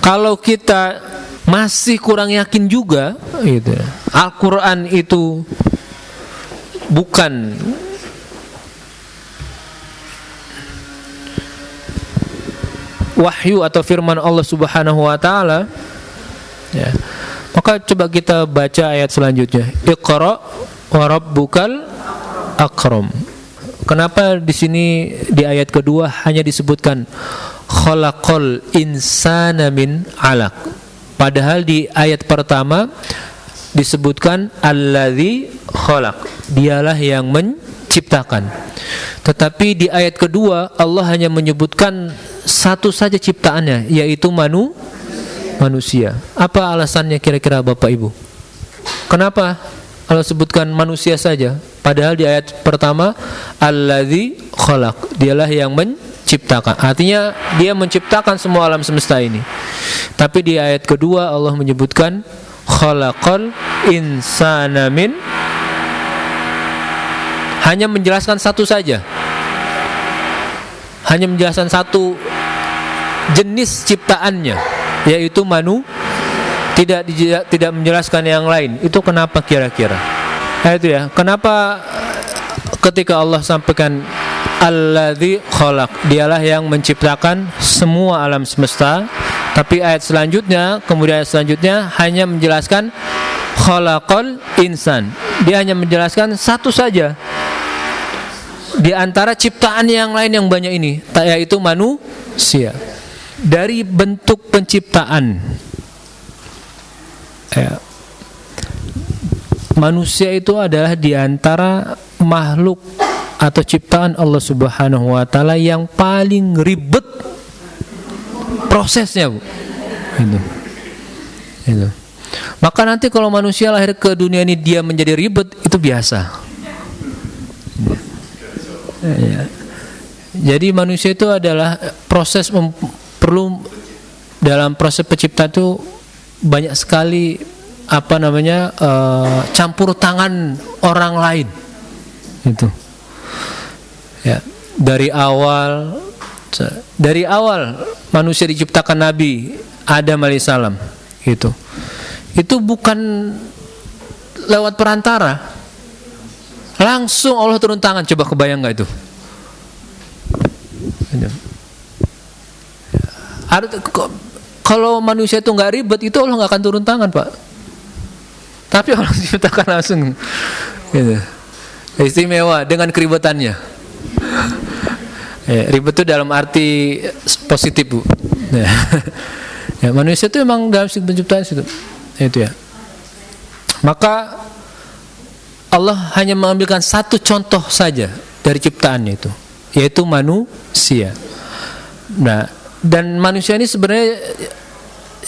Kalau kita masih kurang yakin juga, gitu, Al-Quran itu bukan wahyu atau firman Allah Subhanahu wa taala, ya, maka coba kita baca ayat selanjutnya. Iqra wa rabbukal akram. Kenapa di sini di ayat kedua hanya disebutkan khalaqal insana min alaq, padahal di ayat pertama disebutkan alladzi khalaq, dialah yang menciptakan. Tetapi di ayat kedua Allah hanya menyebutkan satu saja ciptaannya, yaitu manusia. Apa alasannya kira-kira Bapak Ibu? Kenapa Allah sebutkan manusia saja, padahal di ayat pertama alladzi khalaq, dialah yang menciptakan. Artinya dia menciptakan semua alam semesta ini. Tapi di ayat kedua Allah menyebutkan khalaqal insana min, hanya menjelaskan satu saja, hanya menjelaskan satu jenis ciptaannya, yaitu tidak menjelaskan yang lain. Itu kenapa kira-kira? Itu ya, kenapa ketika Allah sampaikan alladzi khalaq, dialah yang menciptakan semua alam semesta, tapi kemudian ayat selanjutnya hanya menjelaskan khalaqal insan. Dia hanya menjelaskan satu saja di antara ciptaan yang lain yang banyak ini, yaitu manusia. Dari bentuk penciptaan, manusia itu adalah di antara makhluk atau ciptaan Allah Subhanahu wa taala yang paling ribet prosesnya, Bu. Itu. Maka nanti kalau manusia lahir ke dunia ini dia menjadi ribet, itu biasa. Jadi manusia itu adalah perlu dalam proses penciptaan itu banyak sekali campur tangan orang lain. Itu. Ya, dari awal manusia diciptakan Nabi Adam alaihissalam, itu bukan lewat perantara, langsung Allah turun tangan. Coba kebayang nggak itu? Kalau manusia itu nggak ribet, itu Allah nggak akan turun tangan, Pak. Tapi Allah diciptakan langsung, gitu. Istimewa dengan keribetannya. Ribet itu dalam arti positif, Bu. Manusia itu memang dalam segi penciptaan itu ya. Maka Allah hanya mengambilkan satu contoh saja dari ciptaannya itu, yaitu manusia. Nah, dan manusia ini sebenarnya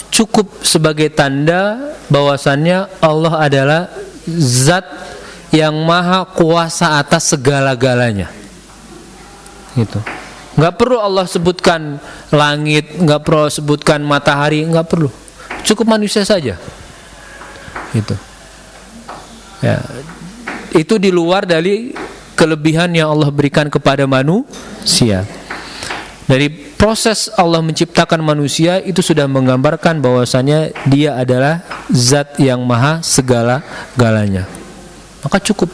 cukup sebagai tanda bahwasannya Allah adalah zat yang maha kuasa atas segala-galanya. Gitu. Nggak perlu Allah sebutkan langit, nggak perlu sebutkan matahari, nggak perlu. Cukup manusia saja. Gitu. Ya, itu di luar dari kelebihan yang Allah berikan kepada manusia. Dari proses Allah menciptakan manusia itu sudah menggambarkan bahwasannya dia adalah zat yang maha segala-galanya. Maka cukup.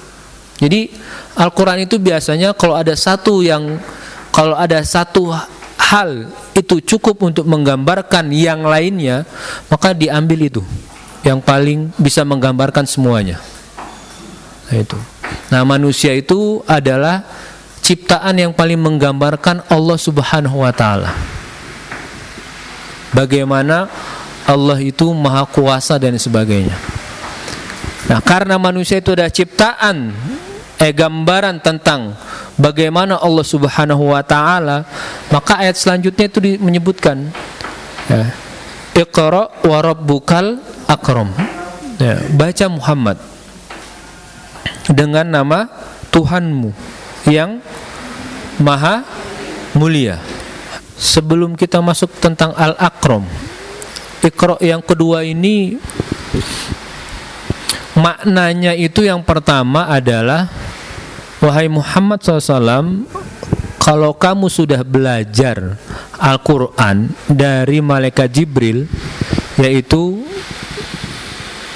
Jadi Al-Quran itu biasanya kalau ada satu hal itu cukup untuk menggambarkan yang lainnya, maka diambil itu yang paling bisa menggambarkan semuanya. Nah, manusia itu adalah ciptaan yang paling menggambarkan Allah Subhanahu wa taala. Bagaimana Allah itu maha kuasa dan sebagainya. Nah, karena manusia itu adalah ciptaan, gambaran tentang bagaimana Allah Subhanahu wa taala, maka ayat selanjutnya itu menyebutkan Iqra wa rabbukal akram. Baca Muhammad dengan nama Tuhanmu yang maha mulia. Sebelum kita masuk tentang Al-Akram, Iqra yang kedua ini maknanya itu yang pertama adalah, wahai Muhammad SAW, kalau kamu sudah belajar Al-Quran dari malaikat Jibril, yaitu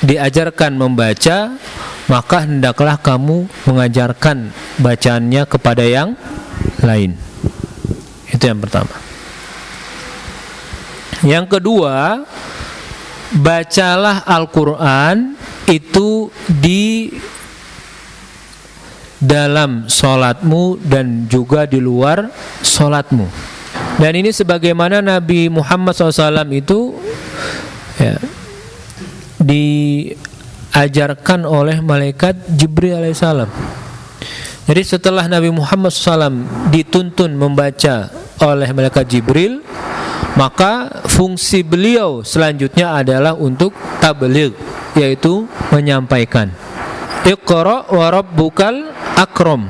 diajarkan membaca, maka hendaklah kamu mengajarkan bacaannya kepada yang lain. Itu yang pertama. Yang kedua, bacalah Al-Quran itu di dalam sholatmu dan juga di luar sholatmu. Dan ini sebagaimana Nabi Muhammad SAW itu diajarkan oleh malaikat Jibril alaihissalam. Jadi setelah Nabi Muhammad SAW dituntun membaca oleh malaikat Jibril, maka fungsi beliau selanjutnya adalah untuk tabligh, yaitu menyampaikan. Iqra wa rabbukal akram.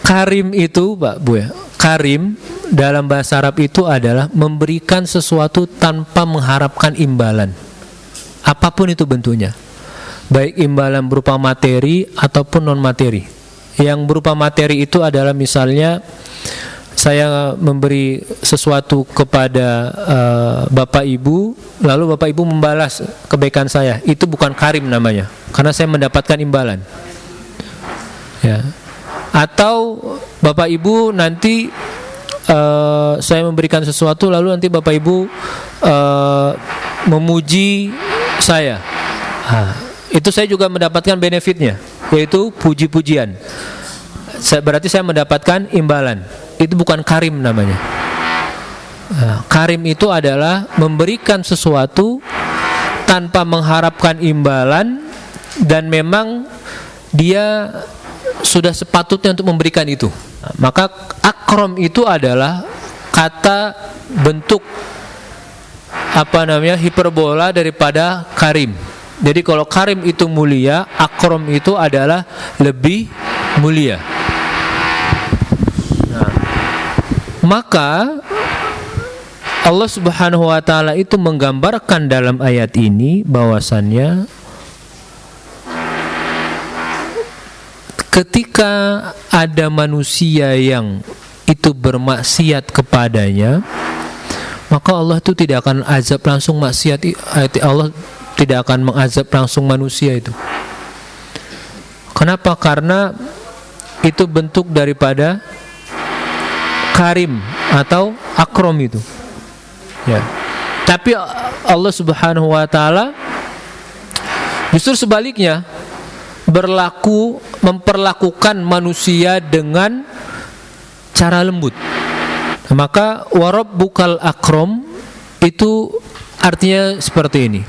Karim itu, Pak Bu ya, karim dalam bahasa Arab itu adalah memberikan sesuatu tanpa mengharapkan imbalan, apapun itu bentuknya, baik imbalan berupa materi ataupun non materi. Yang berupa materi itu adalah misalnya saya memberi sesuatu kepada bapak ibu, lalu bapak ibu membalas kebaikan saya, itu bukan karim namanya, karena saya mendapatkan imbalan. Ya. Atau bapak ibu nanti saya memberikan sesuatu, lalu nanti bapak ibu memuji saya, itu saya juga mendapatkan benefitnya, yaitu puji-pujian. Berarti saya mendapatkan imbalan. Itu bukan karim namanya. Karim itu adalah memberikan sesuatu tanpa mengharapkan imbalan, dan memang dia sudah sepatutnya untuk memberikan itu. Maka akram itu adalah kata bentuk hiperbola daripada karim. Jadi kalau karim itu mulia, akram itu adalah lebih mulia. Maka Allah Subhanahu wa taala itu menggambarkan dalam ayat ini bahwasannya ketika ada manusia yang itu bermaksiat kepadanya, maka Allah itu tidak akan azab langsung maksiat. Allah tidak akan mengazab langsung manusia itu. Kenapa? Karena itu bentuk daripada karim atau akram itu. Ya. Tapi Allah Subhanahu wa taala justru sebaliknya memperlakukan manusia dengan cara lembut. Maka warabbukal akram itu artinya seperti ini.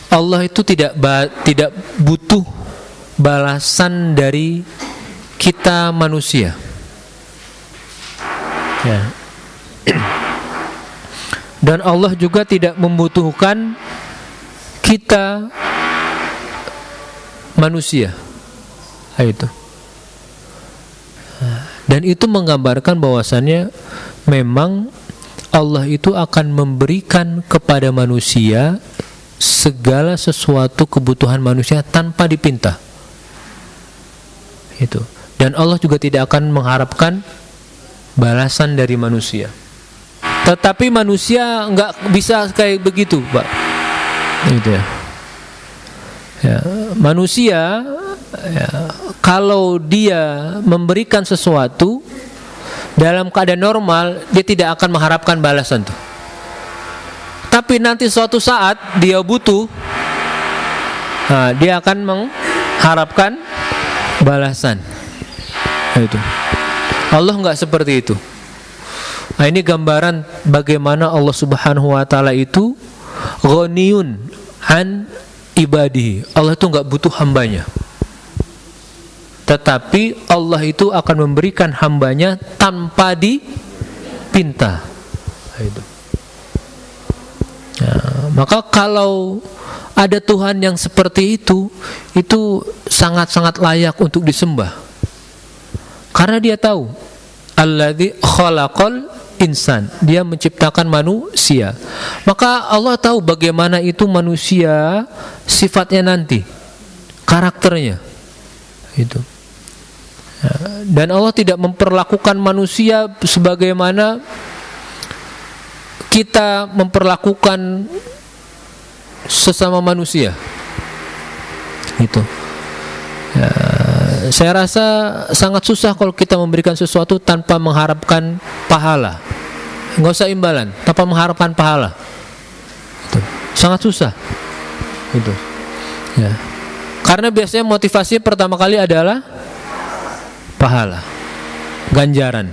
Allah itu tidak butuh balasan dari kita manusia. Ya. Dan Allah juga tidak membutuhkan kita manusia. Itu. Dan itu menggambarkan bahwasannya memang Allah itu akan memberikan kepada manusia segala sesuatu kebutuhan manusia tanpa dipinta. Itu. Dan Allah juga tidak akan mengharapkan balasan dari manusia. Tetapi manusia nggak bisa kayak begitu, Pak. Gitu ya. Ya, manusia ya, kalau dia memberikan sesuatu dalam keadaan normal, dia tidak akan mengharapkan balasan tuh. Tapi nanti suatu saat dia butuh, dia akan mengharapkan balasan. Itu. Allah nggak seperti itu. Nah, ini gambaran bagaimana Allah Subhanahu wa taala itu ghaniyun an ibadihi. Allah itu nggak butuh hambanya. Tetapi Allah itu akan memberikan hambanya tanpa dipinta. Itu. Ya, maka kalau ada Tuhan yang seperti itu sangat-sangat layak untuk disembah. Karena dia tahu alladzi khalaqal insan, dia menciptakan manusia. Maka Allah tahu bagaimana itu manusia sifatnya nanti, karakternya. Itu. Ya, dan Allah tidak memperlakukan manusia sebagaimana kita memperlakukan sesama manusia. Itu. Ya, saya rasa sangat susah kalau kita memberikan sesuatu tanpa mengharapkan pahala. Nggak usah imbalan, tanpa mengharapkan pahala. Itu. Sangat susah. Itu. Ya. Karena biasanya motivasi pertama kali adalah pahala, ganjaran.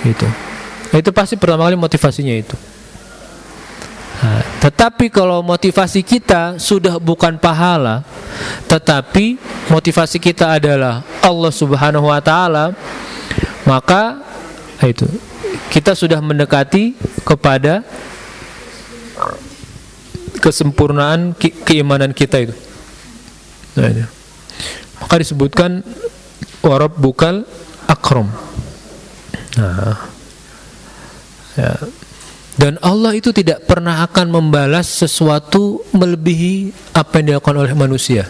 Itu. Itu pasti pertama kali motivasinya itu. Nah, tetapi kalau motivasi kita sudah bukan pahala, tetapi motivasi kita adalah Allah Subhanahu wa taala, maka itu kita sudah mendekati kepada kesempurnaan keimanan kita itu. Nah, itu. Maka disebutkan warabbukal akram. Nah, ya. Dan Allah itu tidak pernah akan membalas sesuatu melebihi apa yang dilakukan oleh manusia.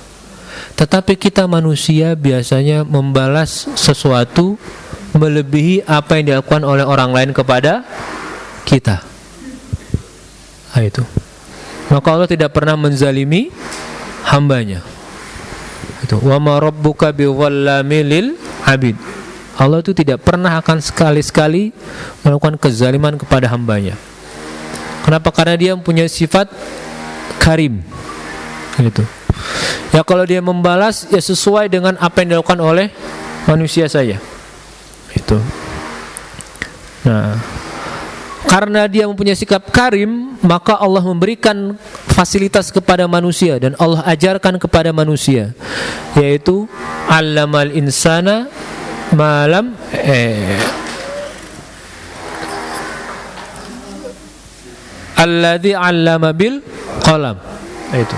Tetapi kita manusia biasanya membalas sesuatu melebihi apa yang dilakukan oleh orang lain kepada kita. Nah, itu. Maka Allah tidak pernah menzalimi hambanya. Itu. Wa ma rabbuka bidzallamil lil abid. Allah itu tidak pernah akan sekali-sekali melakukan kezaliman kepada hambanya. Kenapa? Karena dia mempunyai sifat karim. Gitu. Ya kalau dia membalas ya sesuai dengan apa yang dilakukan oleh manusia saja. Itu. Nah, karena dia mempunyai sikap karim, maka Allah memberikan fasilitas kepada manusia dan Allah ajarkan kepada manusia, yaitu allamal insana malam alladzi 'allama bil qalam. Itu.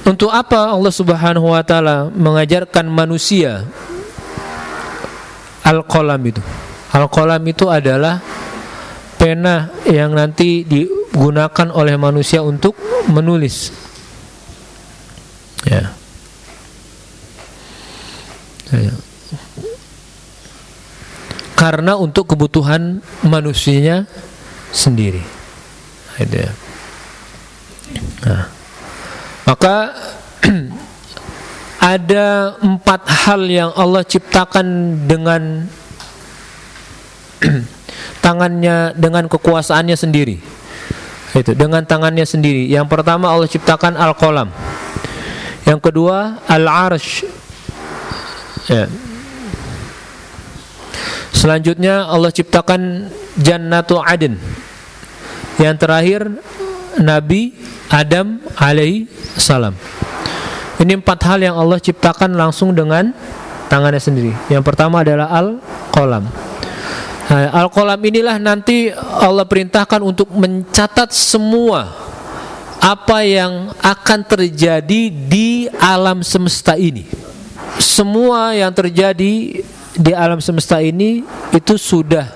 Untuk apa Allah Subhanahu wa taala mengajarkan manusia al-qalam itu? Al-qalam itu adalah pena yang nanti digunakan oleh manusia untuk menulis. Ya. Karena untuk kebutuhan manusianya sendiri. Nah, maka ada 4 hal yang Allah ciptakan dengan tangannya, dengan kekuasaannya sendiri. Itu dengan tangannya sendiri. Yang pertama Allah ciptakan al-qalam. Yang kedua al-arsh. Ya. Selanjutnya Allah ciptakan Jannatu Adn. Yang terakhir Nabi Adam alaihi salam. Ini 4 hal yang Allah ciptakan langsung dengan tangannya sendiri. Yang pertama adalah al-qalam. Nah, al-qalam inilah nanti Allah perintahkan untuk mencatat semua apa yang akan terjadi di alam semesta ini. Semua yang terjadi di alam semesta ini itu sudah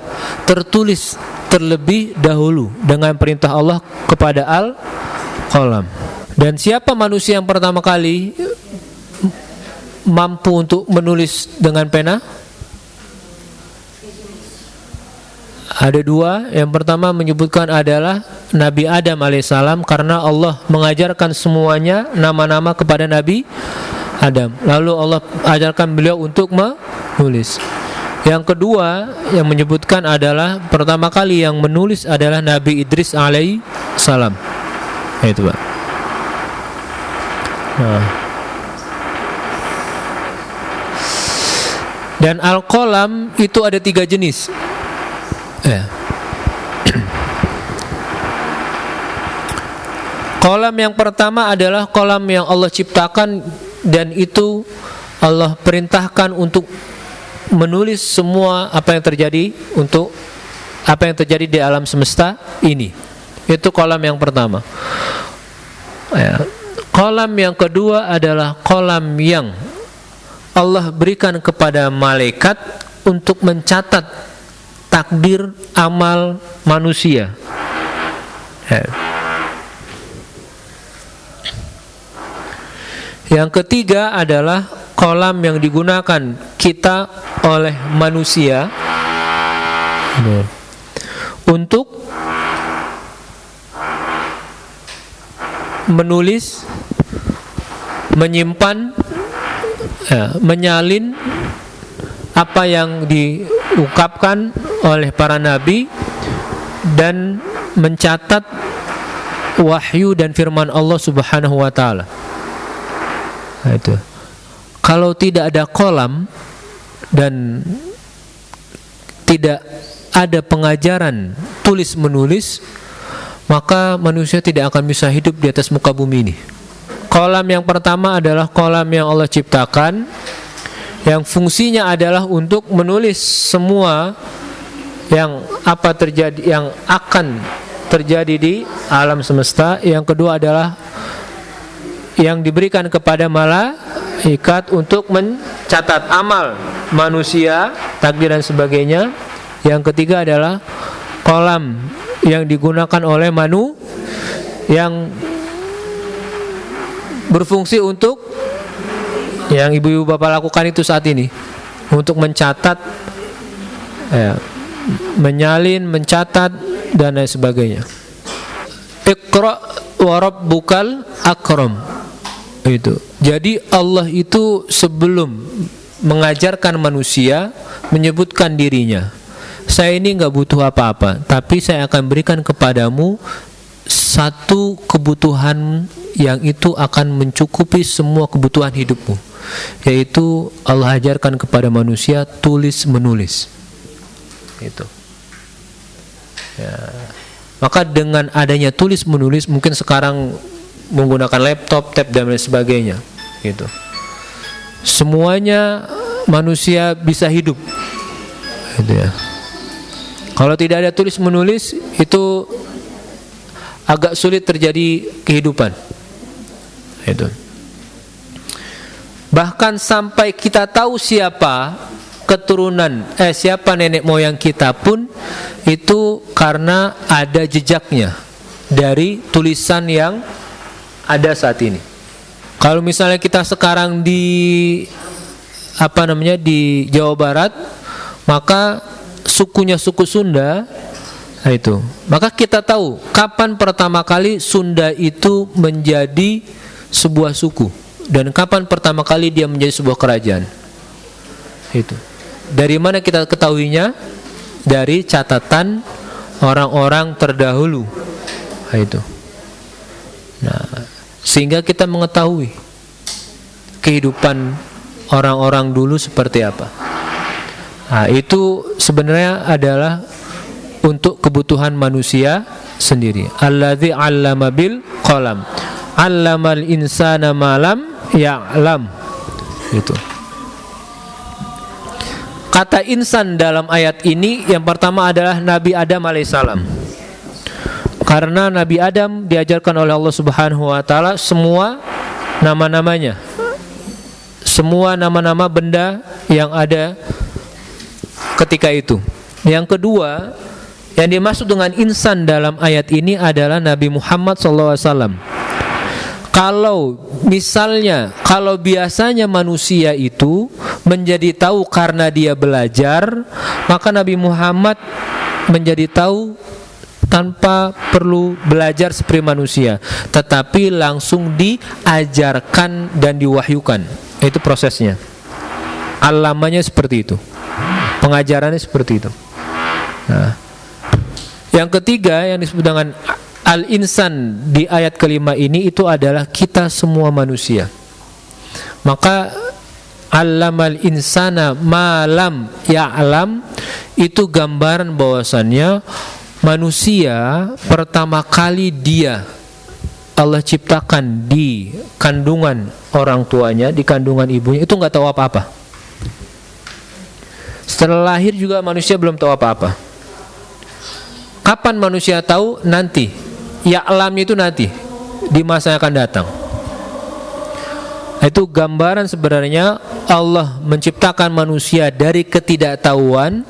tertulis terlebih dahulu dengan perintah Allah kepada al-qalam. Dan siapa manusia yang pertama kali mampu untuk menulis dengan pena? Ada 2. Yang pertama menyebutkan adalah Nabi Adam alaihissalam, karena Allah mengajarkan semuanya nama-nama kepada Nabi Adam. Lalu Allah ajarkan beliau untuk menulis. Yang kedua yang menyebutkan adalah pertama kali yang menulis adalah Nabi Idris alaihi salam. Itu Pak. Nah. Dan al-qalam itu ada 3 jenis. Ya. Qalam yang pertama adalah qalam yang Allah ciptakan, dan itu Allah perintahkan untuk menulis semua apa yang terjadi, untuk apa yang terjadi di alam semesta ini. Itu qalam yang pertama. Ya. Qalam yang kedua adalah qalam yang Allah berikan kepada malaikat untuk mencatat takdir amal manusia. Ya. Yang ketiga adalah qalam yang digunakan kita oleh manusia untuk menulis, menyimpan, menyalin apa yang diungkapkan oleh para nabi dan mencatat wahyu dan firman Allah Subhanahu wa taala. Nah, itu. Kalau tidak ada qalam dan tidak ada pengajaran tulis menulis, maka manusia tidak akan bisa hidup di atas muka bumi ini. Qalam yang pertama adalah qalam yang Allah ciptakan, yang fungsinya adalah untuk menulis semua yang apa terjadi, yang akan terjadi di alam semesta. Yang kedua adalah yang diberikan kepada ikat untuk mencatat amal manusia, takdir dan sebagainya. Yang ketiga adalah kolam yang digunakan oleh yang berfungsi untuk yang ibu-ibu bapak lakukan itu saat ini, untuk mencatat, menyalin, mencatat dan lain sebagainya. Iqra wa rabbukal akram. Itu. Jadi Allah itu sebelum mengajarkan manusia menyebutkan dirinya. Saya ini enggak butuh apa-apa, tapi saya akan berikan kepadamu satu kebutuhan yang itu akan mencukupi semua kebutuhan hidupmu, yaitu Allah ajarkan kepada manusia tulis menulis. Itu. Ya. Maka dengan adanya tulis menulis, mungkin sekarang menggunakan laptop, tab dan lain sebagainya, gitu. Semuanya manusia bisa hidup, gitu ya. Kalau tidak ada tulis menulis, itu agak sulit terjadi kehidupan. Itu. Bahkan sampai kita tahu siapa keturunan, siapa nenek moyang kita pun itu karena ada jejaknya dari tulisan yang ada saat ini. Kalau misalnya kita sekarang di di Jawa Barat, maka sukunya suku Sunda, itu. Maka kita tahu kapan pertama kali Sunda itu menjadi sebuah suku dan kapan pertama kali dia menjadi sebuah kerajaan. Itu. Dari mana kita ketahuinya? Dari catatan orang-orang terdahulu. Itu. Nah, sehingga kita mengetahui kehidupan orang-orang dulu seperti apa. Nah, itu sebenarnya adalah untuk kebutuhan manusia sendiri. Alladzi 'allama bil qalam. 'Allamal insana ma lam ya'lam. Itu. Kata insan dalam ayat ini yang pertama adalah Nabi Adam alaihissalam. Karena Nabi Adam diajarkan oleh Allah Subhanahu wa taala semua nama-namanya. Semua nama-nama benda yang ada ketika itu. Yang kedua, yang dimaksud dengan insan dalam ayat ini adalah Nabi Muhammad SAW. Kalau biasanya manusia itu menjadi tahu karena dia belajar, maka Nabi Muhammad menjadi tahu tanpa perlu belajar seperti manusia, tetapi langsung diajarkan dan diwahyukan. Itu prosesnya. Alamanya seperti itu. Pengajarannya seperti itu. Nah, yang ketiga yang disebut dengan al-insan di ayat kelima ini itu adalah kita semua manusia. Maka allamal insana malam ya'lam itu gambaran bahwasannya manusia pertama kali Allah ciptakan di kandungan orang tuanya, di kandungan ibunya, itu nggak tahu apa-apa. Setelah lahir juga manusia belum tahu apa-apa. Kapan manusia tahu? Nanti. Ya'lamnya itu nanti, di masa yang akan datang. Itu gambaran sebenarnya Allah menciptakan manusia dari ketidaktahuan,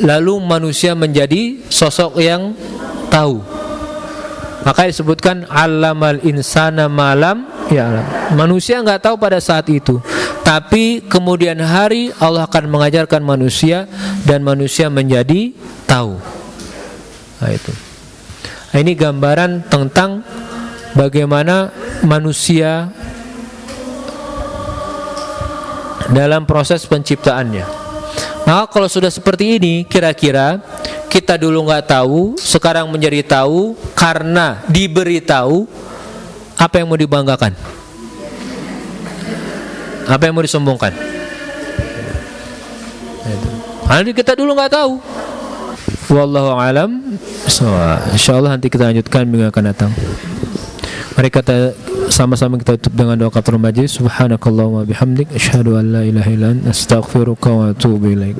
lalu manusia menjadi sosok yang tahu. Maka disebutkan allamal insana malam ya'lam. Manusia enggak tahu pada saat itu, tapi kemudian hari Allah akan mengajarkan manusia dan manusia menjadi tahu. Nah, itu. Nah, ini gambaran tentang bagaimana manusia dalam proses penciptaannya. Maka kalau sudah seperti ini, kira-kira kita dulu nggak tahu, sekarang menjadi tahu karena diberitahu, apa yang mau dibanggakan? Apa yang mau disombongkan? Karena kita dulu nggak tahu. Wallahu alam. Insyaallah nanti kita lanjutkan minggu akan datang. Mari kita sama-sama kita tutup dengan doa kafaratul majlis. Subhanakallahumma bihamdik asyhadu an la ilaha illa anta astaghfiruka wa atubu ilaik.